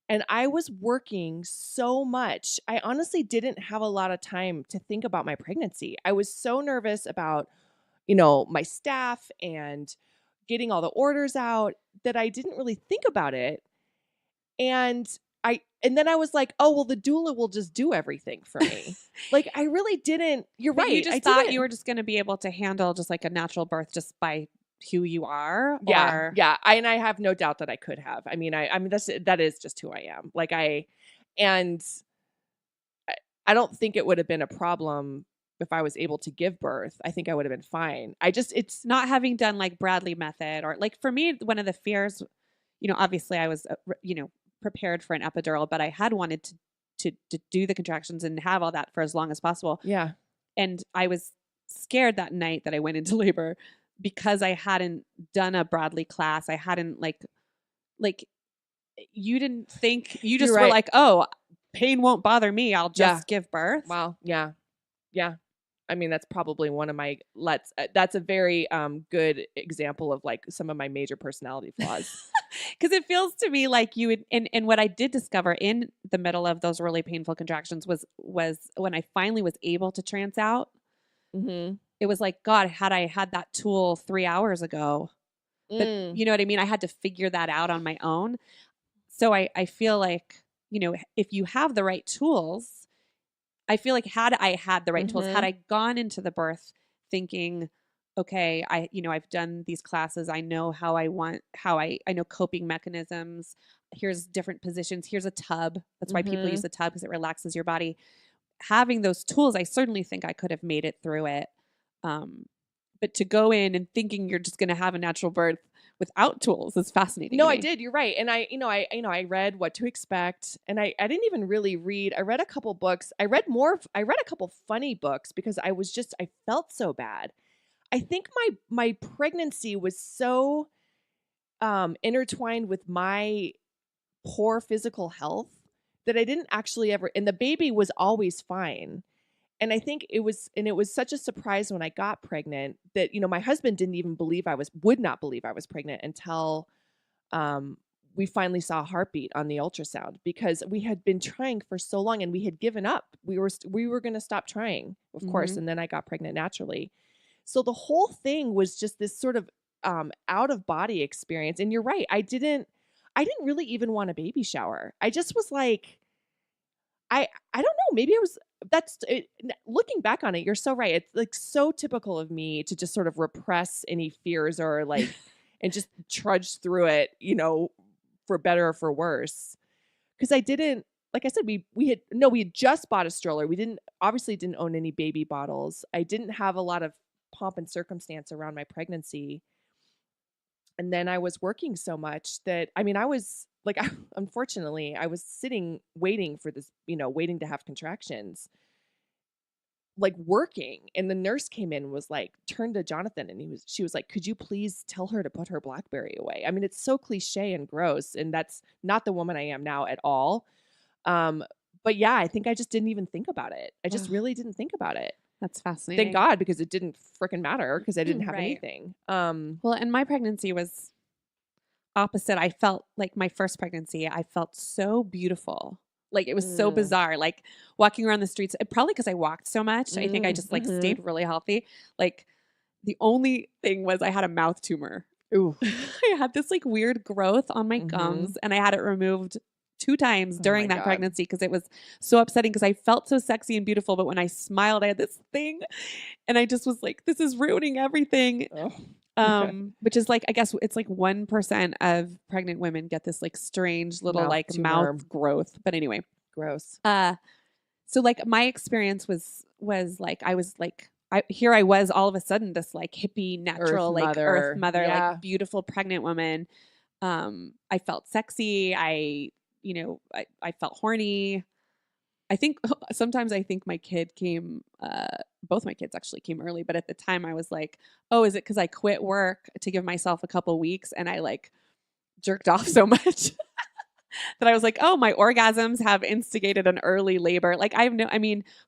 And I was working so much. I honestly didn't have a lot of time to think about my pregnancy. I was so nervous about, my staff and getting all the orders out that I didn't really think about it. And then I was like, oh, well, the doula will just do everything for me. Like, I really didn't. You're But right. you just thought you were just going to be able to handle just like a natural birth just by who you are. Yeah. Yeah. And I have no doubt that I could have. I mean, that is just who I am. Like I don't think it would have been a problem if I was able to give birth. I think I would have been fine. It's not having done like Bradley method, or like for me, one of the fears, obviously I was, prepared for an epidural, but I had wanted to do the contractions and have all that for as long as possible. Yeah. And I was scared that night that I went into labor because I hadn't done a Bradley class. I hadn't like you didn't think, you just were like, oh, pain won't bother me. I'll just give birth. Wow. Yeah. Yeah. I mean, that's probably one of my that's a very good example of like some of my major personality flaws. Because it feels to me like you would, and what I did discover in the middle of those really painful contractions was when I finally was able to trance out. Mm-hmm. It was like, God, had I had that tool 3 hours ago, but you know what I mean? I had to figure that out on my own. So I feel like, if you have the right tools, I feel like had I had the right tools, had I gone into the birth thinking, okay, I've done these classes. I know I know coping mechanisms. Here's different positions. Here's a tub. That's why people use the tub, because it relaxes your body. Having those tools, I certainly think I could have made it through it. But to go in and thinking you're just going to have a natural birth without tools is fascinating. No, to I me. did. You're right. And I read What to Expect, and I didn't even really read. I read a couple books. I read a couple funny books because I felt so bad. I think my pregnancy was so intertwined with my poor physical health that I didn't actually ever, and the baby was always fine. And I think it was such a surprise when I got pregnant that, my husband would not believe I was pregnant until we finally saw a heartbeat on the ultrasound, because we had been trying for so long and we had given up. We were going to stop trying, of course. And then I got pregnant naturally. So the whole thing was just this sort of out of body experience. And you're right. I didn't really even want a baby shower. I just was like, I don't know. Maybe it was looking back on it. You're so right. It's like so typical of me to just sort of repress any fears or like, and just trudge through it, for better or for worse. Because I didn't, like I said, we had just bought a stroller. We obviously didn't own any baby bottles. I didn't have a lot of pomp and circumstance around my pregnancy. And then I was working so much that, I was like, unfortunately, I was sitting waiting for this, waiting to have contractions, like working. And the nurse came in and was like, turned to Jonathan, and she was like, could you please tell her to put her BlackBerry away? It's so cliche and gross. And that's not the woman I am now at all. But yeah, I think I just didn't even think about it. I just really didn't think about it. That's fascinating. Thank God, because it didn't freaking matter, because I didn't have Right. anything. Well, and my pregnancy was opposite. I felt like my first pregnancy, I felt so beautiful. Like it was so bizarre. Like walking around the streets, probably because I walked so much. I think I just like stayed really healthy. Like the only thing was I had a mouth tumor. Ooh. I had this like weird growth on my gums, and I had it removed 2 times during that pregnancy because it was so upsetting, because I felt so sexy and beautiful, but when I smiled, I had this thing, and I just was like, this is ruining everything. Which is like, I guess it's like 1% of pregnant women get this like strange little Mouth like tumor. mouth growth. But anyway, Gross. so like my experience was like I was like here I was all of a sudden this like hippie natural Earth like earth mother Yeah. like beautiful pregnant woman. I felt sexy. I felt horny. I think sometimes I think my kid came, both my kids actually came early, but at the time I was like, oh, is it because I quit work to give myself a couple weeks and I like jerked off so much that I was like, oh, my orgasms have instigated an early labor. Like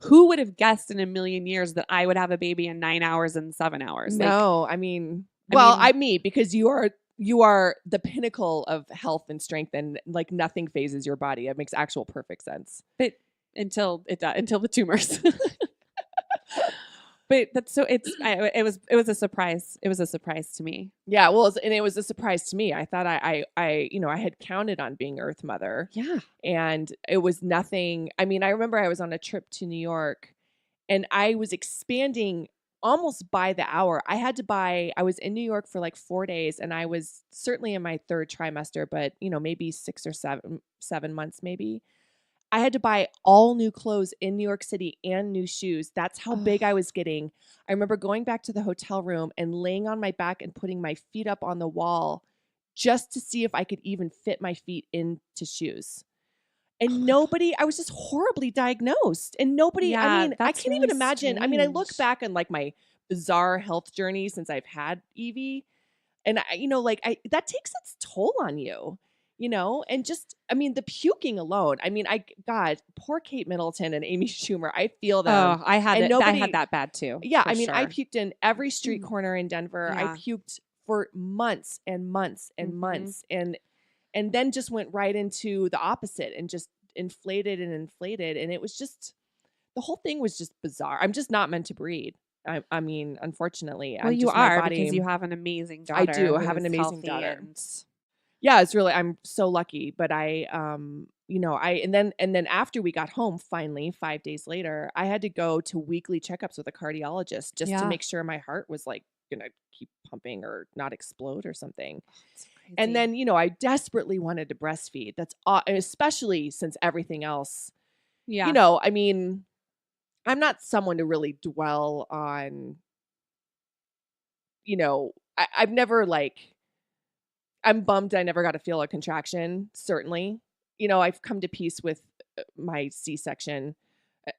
who would have guessed in a million years that I would have a baby in 9 hours and 7 hours? No, Like, me, because you are the pinnacle of health and strength, and like nothing phases your body. It makes actual perfect sense. but until the tumors. But that's so it was a surprise. It was a surprise to me. Yeah, well, and it was a surprise to me. I thought I had counted on being Earth Mother. Yeah. And it was nothing. I remember I was on a trip to New York, and I was expanding almost by the hour. I was in New York for like 4 days, and I was certainly in my 3rd trimester, but maybe 6 or 7 months maybe. I had to buy all new clothes in New York City and new shoes. That's how big I was getting. I remember going back to the hotel room and laying on my back and putting my feet up on the wall just to see if I could even fit my feet into shoes. And I was just horribly diagnosed. And nobody, I can't even imagine. I look back on like my bizarre health journey since I've had Evie, and that takes its toll on you. And just, the puking alone. God, poor Kate Middleton and Amy Schumer. I feel them. Oh, I had that bad too. Yeah. I puked in every street corner in Denver. Yeah. I puked for months and months and months. And then just went right into the opposite and just inflated. And it was just, the whole thing was just bizarre. I'm just not meant to breed. Unfortunately. Well, you are, because you have an amazing daughter. I do. I have an amazing daughter. Yeah, it's really, I'm so lucky. But and then after we got home, finally, 5 days later, I had to go to weekly checkups with a cardiologist just to make sure my heart was like going to keep pumping or not explode or something. And then, I desperately wanted to breastfeed. That's especially since everything else, I'm not someone to really dwell on, I've never like I'm bummed I never got to feel a contraction, certainly. You know, I've come to peace with my C-section.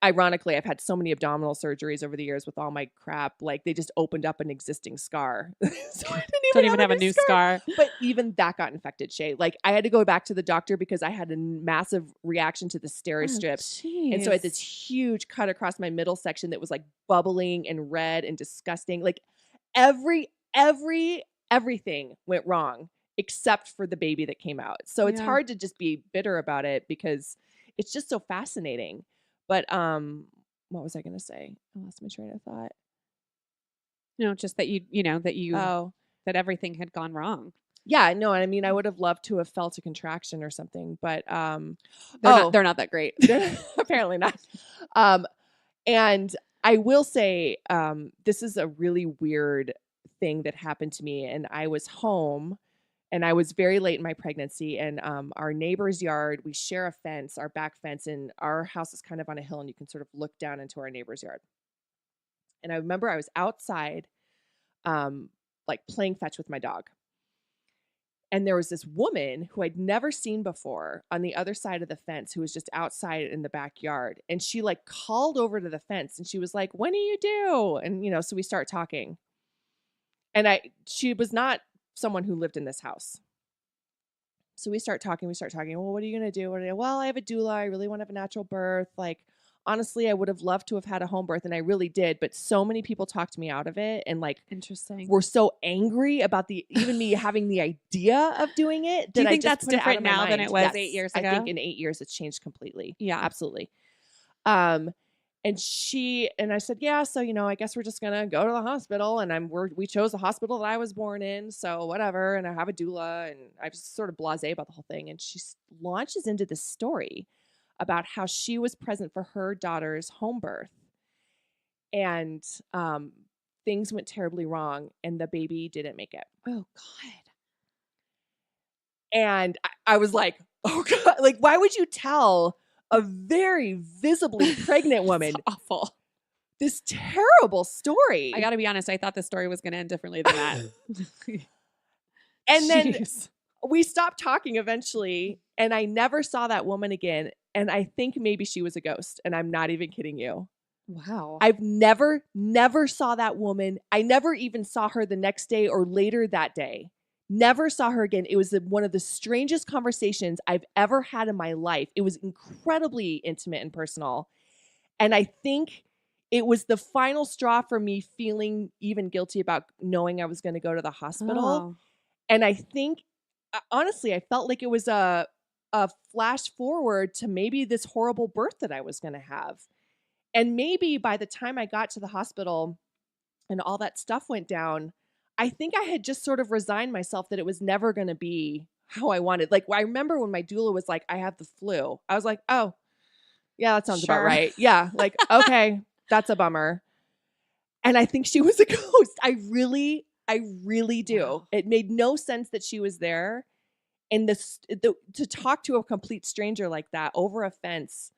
Ironically, I've had so many abdominal surgeries over the years with all my crap. Like, they just opened up an existing scar. So I Don't didn't even have a new scar. But even that got infected, Shay. Like, I had to go back to the doctor because I had a massive reaction to the steri strips. And so I had this huge cut across my middle section that was like bubbling and red and disgusting. Like, everything went wrong except for the baby that came out. So it's hard to just be bitter about it because it's just so fascinating. But what was I going to say? I lost my train of thought. No, just that that everything had gone wrong. Yeah, no, I mean, I would have loved to have felt a contraction or something, but They're not that great. Apparently not. And I will say, this is a really weird thing that happened to me, and I was home. And I was very late in my pregnancy, and our neighbor's yard, we share a fence, our back fence, and our house is kind of on a hill, and you can sort of look down into our neighbor's yard. And I remember I was outside, like playing fetch with my dog. And there was this woman who I'd never seen before on the other side of the fence who was just outside in the backyard. And she like called over to the fence, and she was like, "When do you do?" And, so we start talking. And she was not someone who lived in this house. So we start talking. Well, what are you going to do? Well, I have a doula. I really want to have a natural birth. Like, honestly, I would have loved to have had a home birth, and I really did. But so many people talked me out of it, and like, interesting. were so angry about even me having the idea of doing it. Do you that think I just that's put it out different of my now than mind. it was Yes. 8 years ago? I think in 8 years it's changed completely. Yeah, absolutely. And I said, yeah, so, I guess we're just going to go to the hospital, and we chose the hospital that I was born in. So whatever. And I have a doula, and I was sort of blasé about the whole thing. And she launches into this story about how she was present for her daughter's home birth. And, things went terribly wrong, and the baby didn't make it. Oh God. And I was like, oh God, like, why would you tell a very visibly pregnant woman awful this terrible story? I gotta be honest, I thought the story was gonna end differently than that. And then we stopped talking eventually, and I never saw that woman again. And I think maybe she was a ghost, and I'm not even kidding you. Wow. I've never saw that woman. I never even saw her the next day or later that day. Never saw her again. It was one of the strangest conversations I've ever had in my life. It was incredibly intimate and personal. And I think it was the final straw for me feeling even guilty about knowing I was going to go to the hospital. Oh. And I think, honestly, I felt like it was a flash forward to maybe this horrible birth that I was going to have. And maybe by the time I got to the hospital and all that stuff went down, I think I had just sort of resigned myself that it was never going to be how I wanted. Like, I remember when my doula was like, I have the flu. I was like, oh, yeah, that sounds about right. Yeah. Like, okay, that's a bummer. And I think she was a ghost. I really do. Wow. It made no sense that she was there. And to talk to a complete stranger like that over a fence,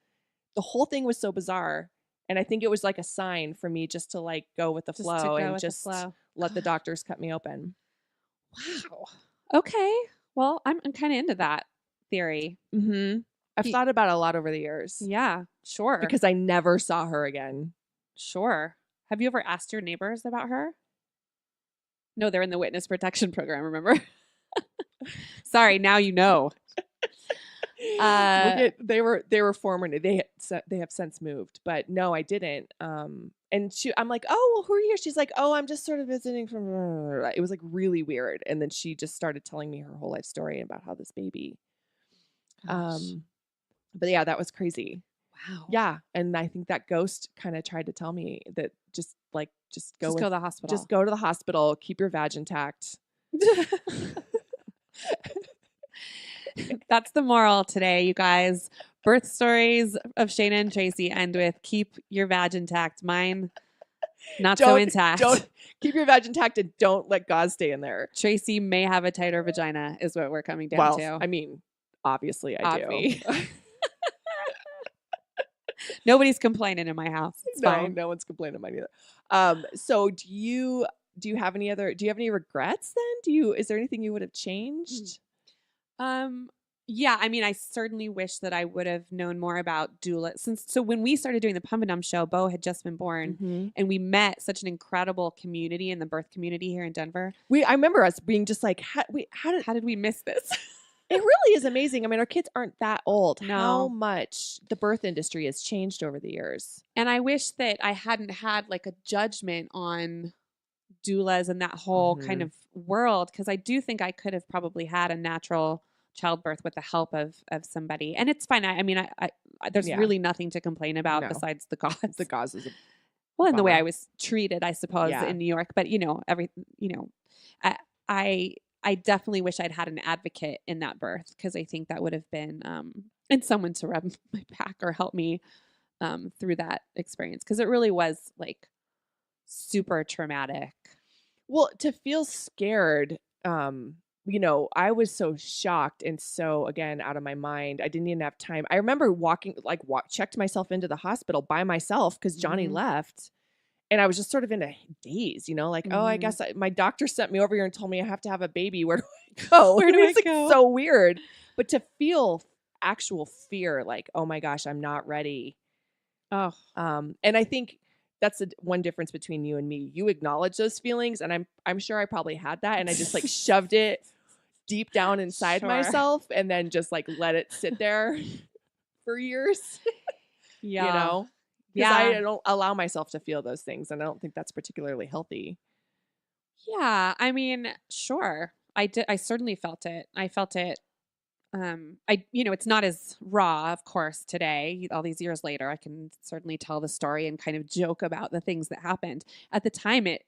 the whole thing was so bizarre. And I think it was like a sign for me just to like go with the flow and just let the doctors cut me open. Wow. Okay. Well, I'm kind of into that theory. Mm-hmm. I've thought about it a lot over the years. Yeah, sure. Because I never saw her again. Sure. Have you ever asked your neighbors about her? No, they're in the witness protection program, remember? Sorry, now you know. They were former. They have since moved, but no, I didn't. And I'm like, oh, well, who are you? She's like, oh, I'm just sort of visiting from. It was like really weird, and then she just started telling me her whole life story about how this baby. Gosh. But yeah, that was crazy. Wow. Yeah, and I think that ghost kind of tried to tell me that just go to the hospital. Just go to the hospital. Keep your vag intact. That's the moral today, you guys. Birth stories of Shayna and Tracey end with keep your vag intact. Mine, not so intact. Don't keep your vag intact and don't let gauze stay in there. Tracey may have a tighter vagina is what we're coming down to. I mean, obviously I do. Nobody's complaining in my house. It's fine. No one's complaining in mine either. So do you do you have any regrets then? Is there anything you would have changed? Yeah, I mean, I certainly wish that I would have known more about doula so when we started doing the Pump and Dump show, Bo had just been born, Mhm. and we met such an incredible community in the birth community here in Denver. I remember us being just like, how did we miss this? it really is amazing. I mean, our kids aren't that old. No. How much the birth industry has changed over the years. And I wish that I hadn't had like a judgment on doulas and that whole kind of world, because I do think I could have probably had a natural childbirth with the help of somebody. And it's fine. I mean, I there's really nothing to complain about besides the gauze. The gauze is well, and the way bummer. I was treated, I suppose, in New York. But I definitely wish I'd had an advocate in that birth, because I think that would have been and someone to rub my back or help me through that experience, because it really was like super traumatic. Well, to feel scared, I was so shocked and so, again, out of my mind. I didn't even have time. I remember checked myself into the hospital by myself because Johnny left. And I was just sort of in a daze, oh, I guess my doctor sent me over here and told me I have to have a baby. Where do I go? Where do I go? So weird. But to feel actual fear, like, oh my gosh, I'm not ready. Oh. And I think that's the one difference between you and me. You acknowledge those feelings, and I'm sure I probably had that, and I just like shoved it deep down inside myself, and then just like let it sit there for years. Yeah. Because I don't allow myself to feel those things, and I don't think that's particularly healthy. Yeah, I mean, sure. I certainly felt it. I felt it. It's not as raw, of course, today. All these years later, I can certainly tell the story and kind of joke about the things that happened. At the time, it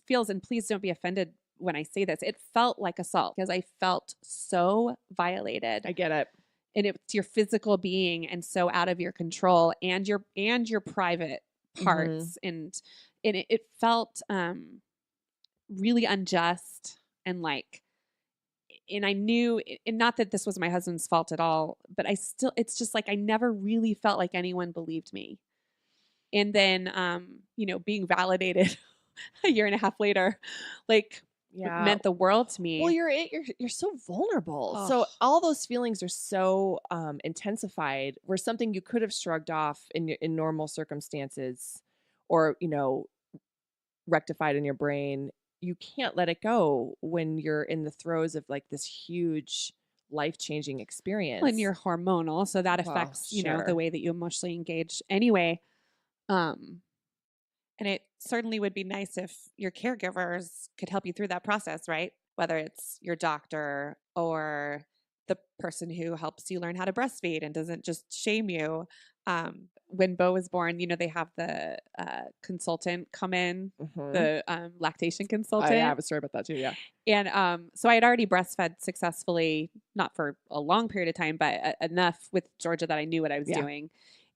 feels, and please don't be offended when I say this, it felt like assault, because I felt so violated. I get it. And it's your physical being, and so out of your control, and your private parts, and it felt really unjust, and like, and I knew, and not that this was my husband's fault at all, but it's just like I never really felt like anyone believed me. And then being validated a year and a half later, like, meant the world to me. Well, you're so vulnerable. Oh. So all those feelings are so intensified, where something you could have shrugged off in normal circumstances, or rectified in your brain, you can't let it go when you're in the throes of like this huge life-changing experience. Well, and you're hormonal, so that affects the way that you emotionally engage anyway. And it certainly would be nice if your caregivers could help you through that process, right? Whether it's your doctor or the person who helps you learn how to breastfeed and doesn't just shame you. When Bo was born, they have the consultant come in, the lactation consultant. I have a story about that too, yeah. And so I had already breastfed successfully, not for a long period of time, but enough with Georgia that I knew what I was doing.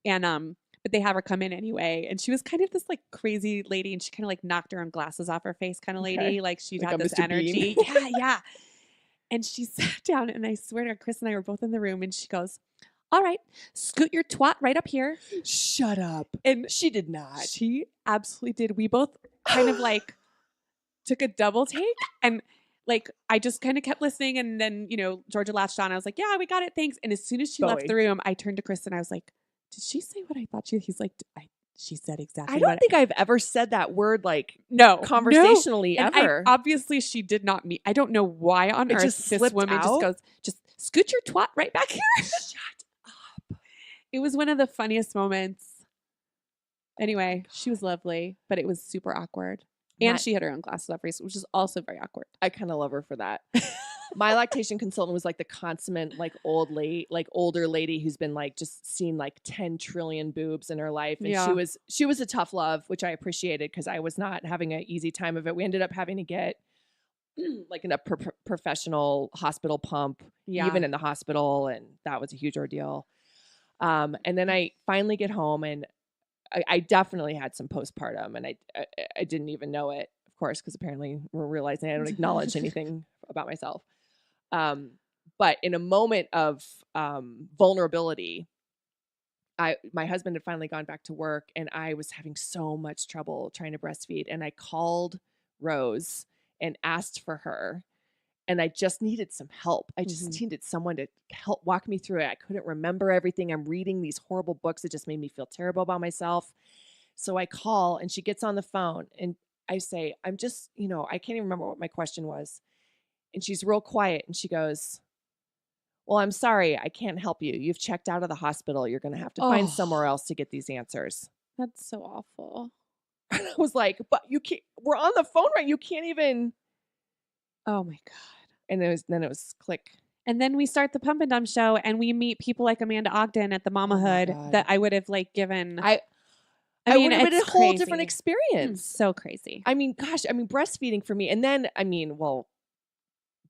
And but they have her come in anyway, and she was kind of this like crazy lady, and she kind of like knocked her own glasses off her face kind of lady. Like she had this energy. Yeah. And she sat down, and I swear to God, Chris and I were both in the room, and she goes, "All right, scoot your twat right up here." Shut up. And she did not. She absolutely did. We both kind of like took a double take, and like I just kind of kept listening, and then Georgia latched on. I was like, "Yeah, we got it, thanks." And as soon as she left the room, I turned to Chris and I was like, "Did she say what I thought she?" He's like, "She said exactly." I don't think I've ever said that word conversationally and ever. Obviously, she did not mean. I don't know why on earth this woman just goes, "Just scoot your twat right back here." Shut up. It was one of the funniest moments. Anyway, she was lovely, but it was super awkward. And she had her own glasses off, which is also very awkward. I kind of love her for that. My lactation consultant was like the consummate, like older lady who's been like just seen like 10 trillion boobs in her life. And she was a tough love, which I appreciated because I was not having an easy time of it. We ended up having to get like in a professional hospital pump, even in the hospital. And that was a huge ordeal. And then I finally get home, and I definitely had some postpartum, and I didn't even know it, of course, because apparently we're realizing I don't acknowledge anything about myself. But in a moment of vulnerability, my husband had finally gone back to work, and I was having so much trouble trying to breastfeed. And I called Rose and asked for her. And I just needed some help. I just needed someone to help walk me through it. I couldn't remember everything. I'm reading these horrible books. It just made me feel terrible about myself. So I call, and she gets on the phone, and I say, I'm just, I can't even remember what my question was. And she's real quiet, and she goes, well, I'm sorry, I can't help you. You've checked out of the hospital. You're going to have to find somewhere else to get these answers. That's so awful. And I was like, but you can't, we're on the phone, right? You can't even. Oh my God. And then it was click. And then we start the Pump and Dump show, and we meet people like Amanda Ogden at the Mamahood that I would have given. I mean, would have been it's a whole crazy. different experience. So crazy. I mean, gosh, breastfeeding for me. And then,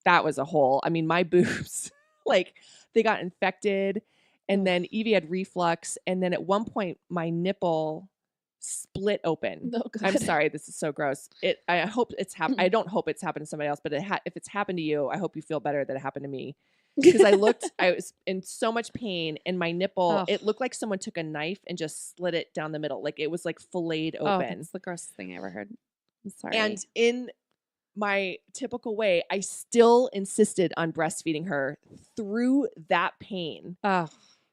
that was a whole, my boobs, they got infected, and then Evie had reflux. And then at one point my nipple split open. Oh, God. I'm sorry, this is so gross. I hope it's happened. I don't hope it's happened to somebody else, but if it's happened to you, I hope you feel better that it happened to me. Because I was in so much pain, and my nipple, it looked like someone took a knife and just slit it down the middle. Like it was filleted open. It's the grossest thing I ever heard. I'm sorry. And in my typical way, I still insisted on breastfeeding her through that pain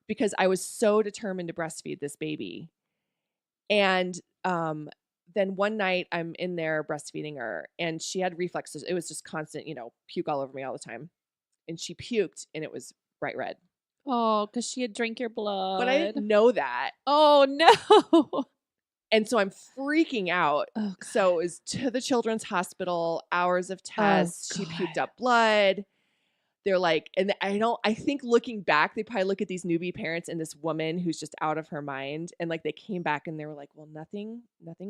because I was so determined to breastfeed this baby. And then one night I'm in there breastfeeding her, and she had reflexes. It was just constant, puke all over me all the time. And she puked, and it was bright red. Oh, because she had drank your blood. But I didn't know that. Oh, no. And so I'm freaking out. Oh, so it was to the children's hospital, hours of tests. She puked up blood. They're like, and I think looking back, they probably look at these newbie parents and this woman who's just out of her mind. And they came back and they were like, well, nothing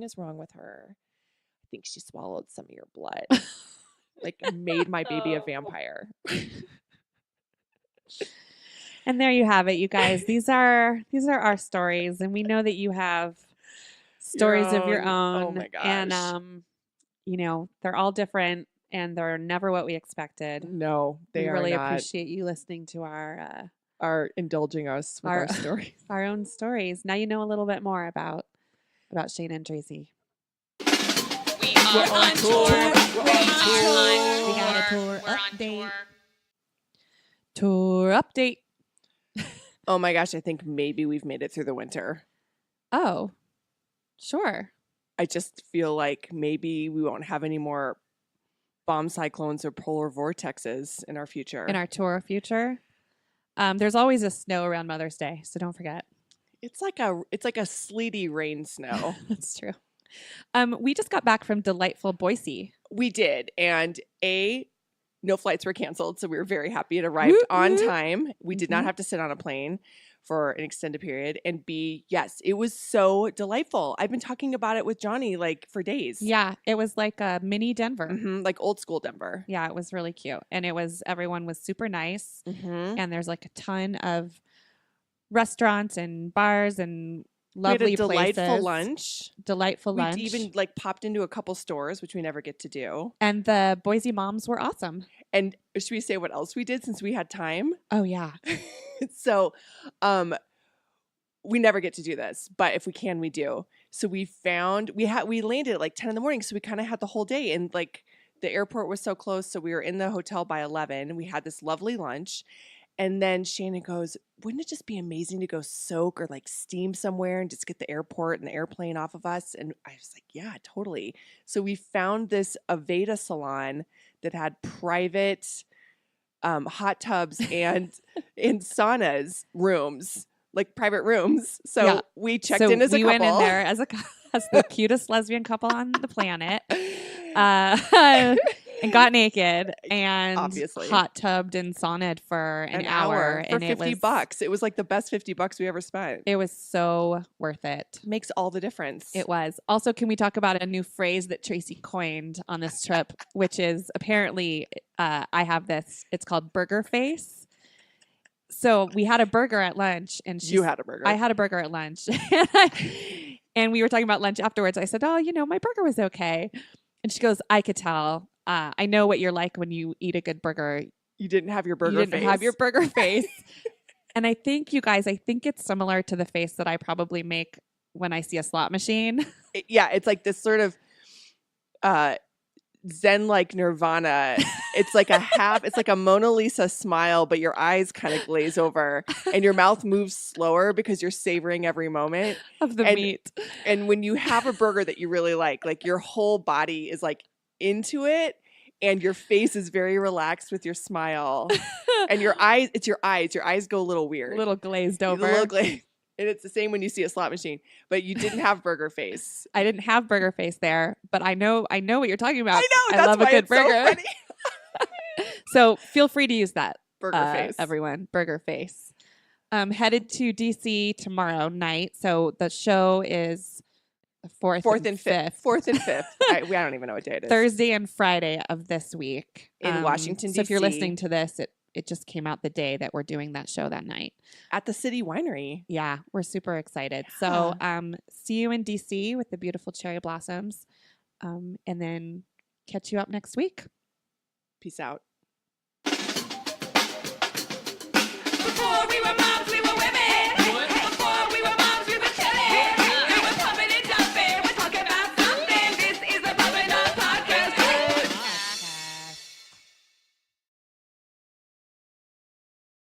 is wrong with her. I think she swallowed some of your blood. Made my baby a vampire. And there you have it, you guys. These are our stories, and we know that you have stories of your own. Oh my gosh. And they're all different, and they're never what we expected. No, they we are really not. Appreciate you listening to are indulging us with our stories. Our own stories. Now you know a little bit more about Shayna and Tracey. We're on tour. We got a tour update. Tour update. Oh my gosh, I think maybe we've made it through the winter. Oh, sure. I just feel like maybe we won't have any more bomb cyclones or polar vortexes in our future. In our tour future. There's always a snow around Mother's Day, so don't forget. It's like a sleety rain snow. That's true. We just got back from delightful Boise. We did, and no flights were canceled, so we were very happy it arrived on time. We did not have to sit on a plane for an extended period. And B, yes, it was so delightful. I've been talking about it with Johnny for days. Yeah, it was like a mini Denver. Like old school Denver. Yeah, it was really cute. And everyone was super nice. And there's a ton of restaurants and bars and lovely places. We had a delightful lunch. Delightful lunch. We even popped into a couple stores, which we never get to do. And the Boise moms were awesome. And should we say what else we did since we had time? Oh, yeah. So we never get to do this, but if we can, we do. So we landed at 10 in the morning. So we kind of had the whole day, and the airport was so close. So we were in the hotel by 11. We had this lovely lunch. And then Shayna goes, wouldn't it just be amazing to go soak or steam somewhere and just get the airport and the airplane off of us? And I was like, yeah, totally. So we found this Aveda salon that had private hot tubs and in saunas rooms, private rooms. So we checked in as a couple. We went in there as the cutest lesbian couple on the planet. And got naked and obviously hot tubbed and saunaed for an hour for and $50. It was the best $50 we ever spent. It was so worth it. Makes all the difference. It was. Also, can we talk about a new phrase that Tracey coined on this trip, which is apparently I have this. It's called burger face. So we had a burger at lunch, and you had a burger. I had a burger at lunch, and we were talking about lunch afterwards. I said, "Oh, my burger was okay," and she goes, "I could tell. I know what you're like when you eat a good burger. You didn't have your burger face. You didn't have your burger face." And I think, you guys, I think it's similar to the face that I probably make when I see a slot machine. Yeah, it's like this sort of Zen-like nirvana. It's like it's like a Mona Lisa smile, but your eyes kind of glaze over and your mouth moves slower because you're savoring every moment of the and, meat. And when you have a burger that you really like your whole body is like into it and your face is very relaxed with your smile. And your eyes, it's your eyes. Your eyes go a little weird. A little glazed over. A little glazed. And it's the same when you see a slot machine, but you didn't have burger face. I didn't have burger face there, but I know what you're talking about. I know. That's love why a good it's burger. So funny. So feel free to use that. Burger face. Everyone, burger face. Headed to DC tomorrow night. So the show is fourth and fifth. Fourth and fifth. I don't even know what day it is. Thursday and Friday of this week. In Washington, So if you're DC. listening to this, it just came out the day that we're doing that show that night. At the City Winery. Yeah, we're super excited. Yeah. So see you in DC with the beautiful cherry blossoms. And then catch you up next week. Peace out. Before we were moms, we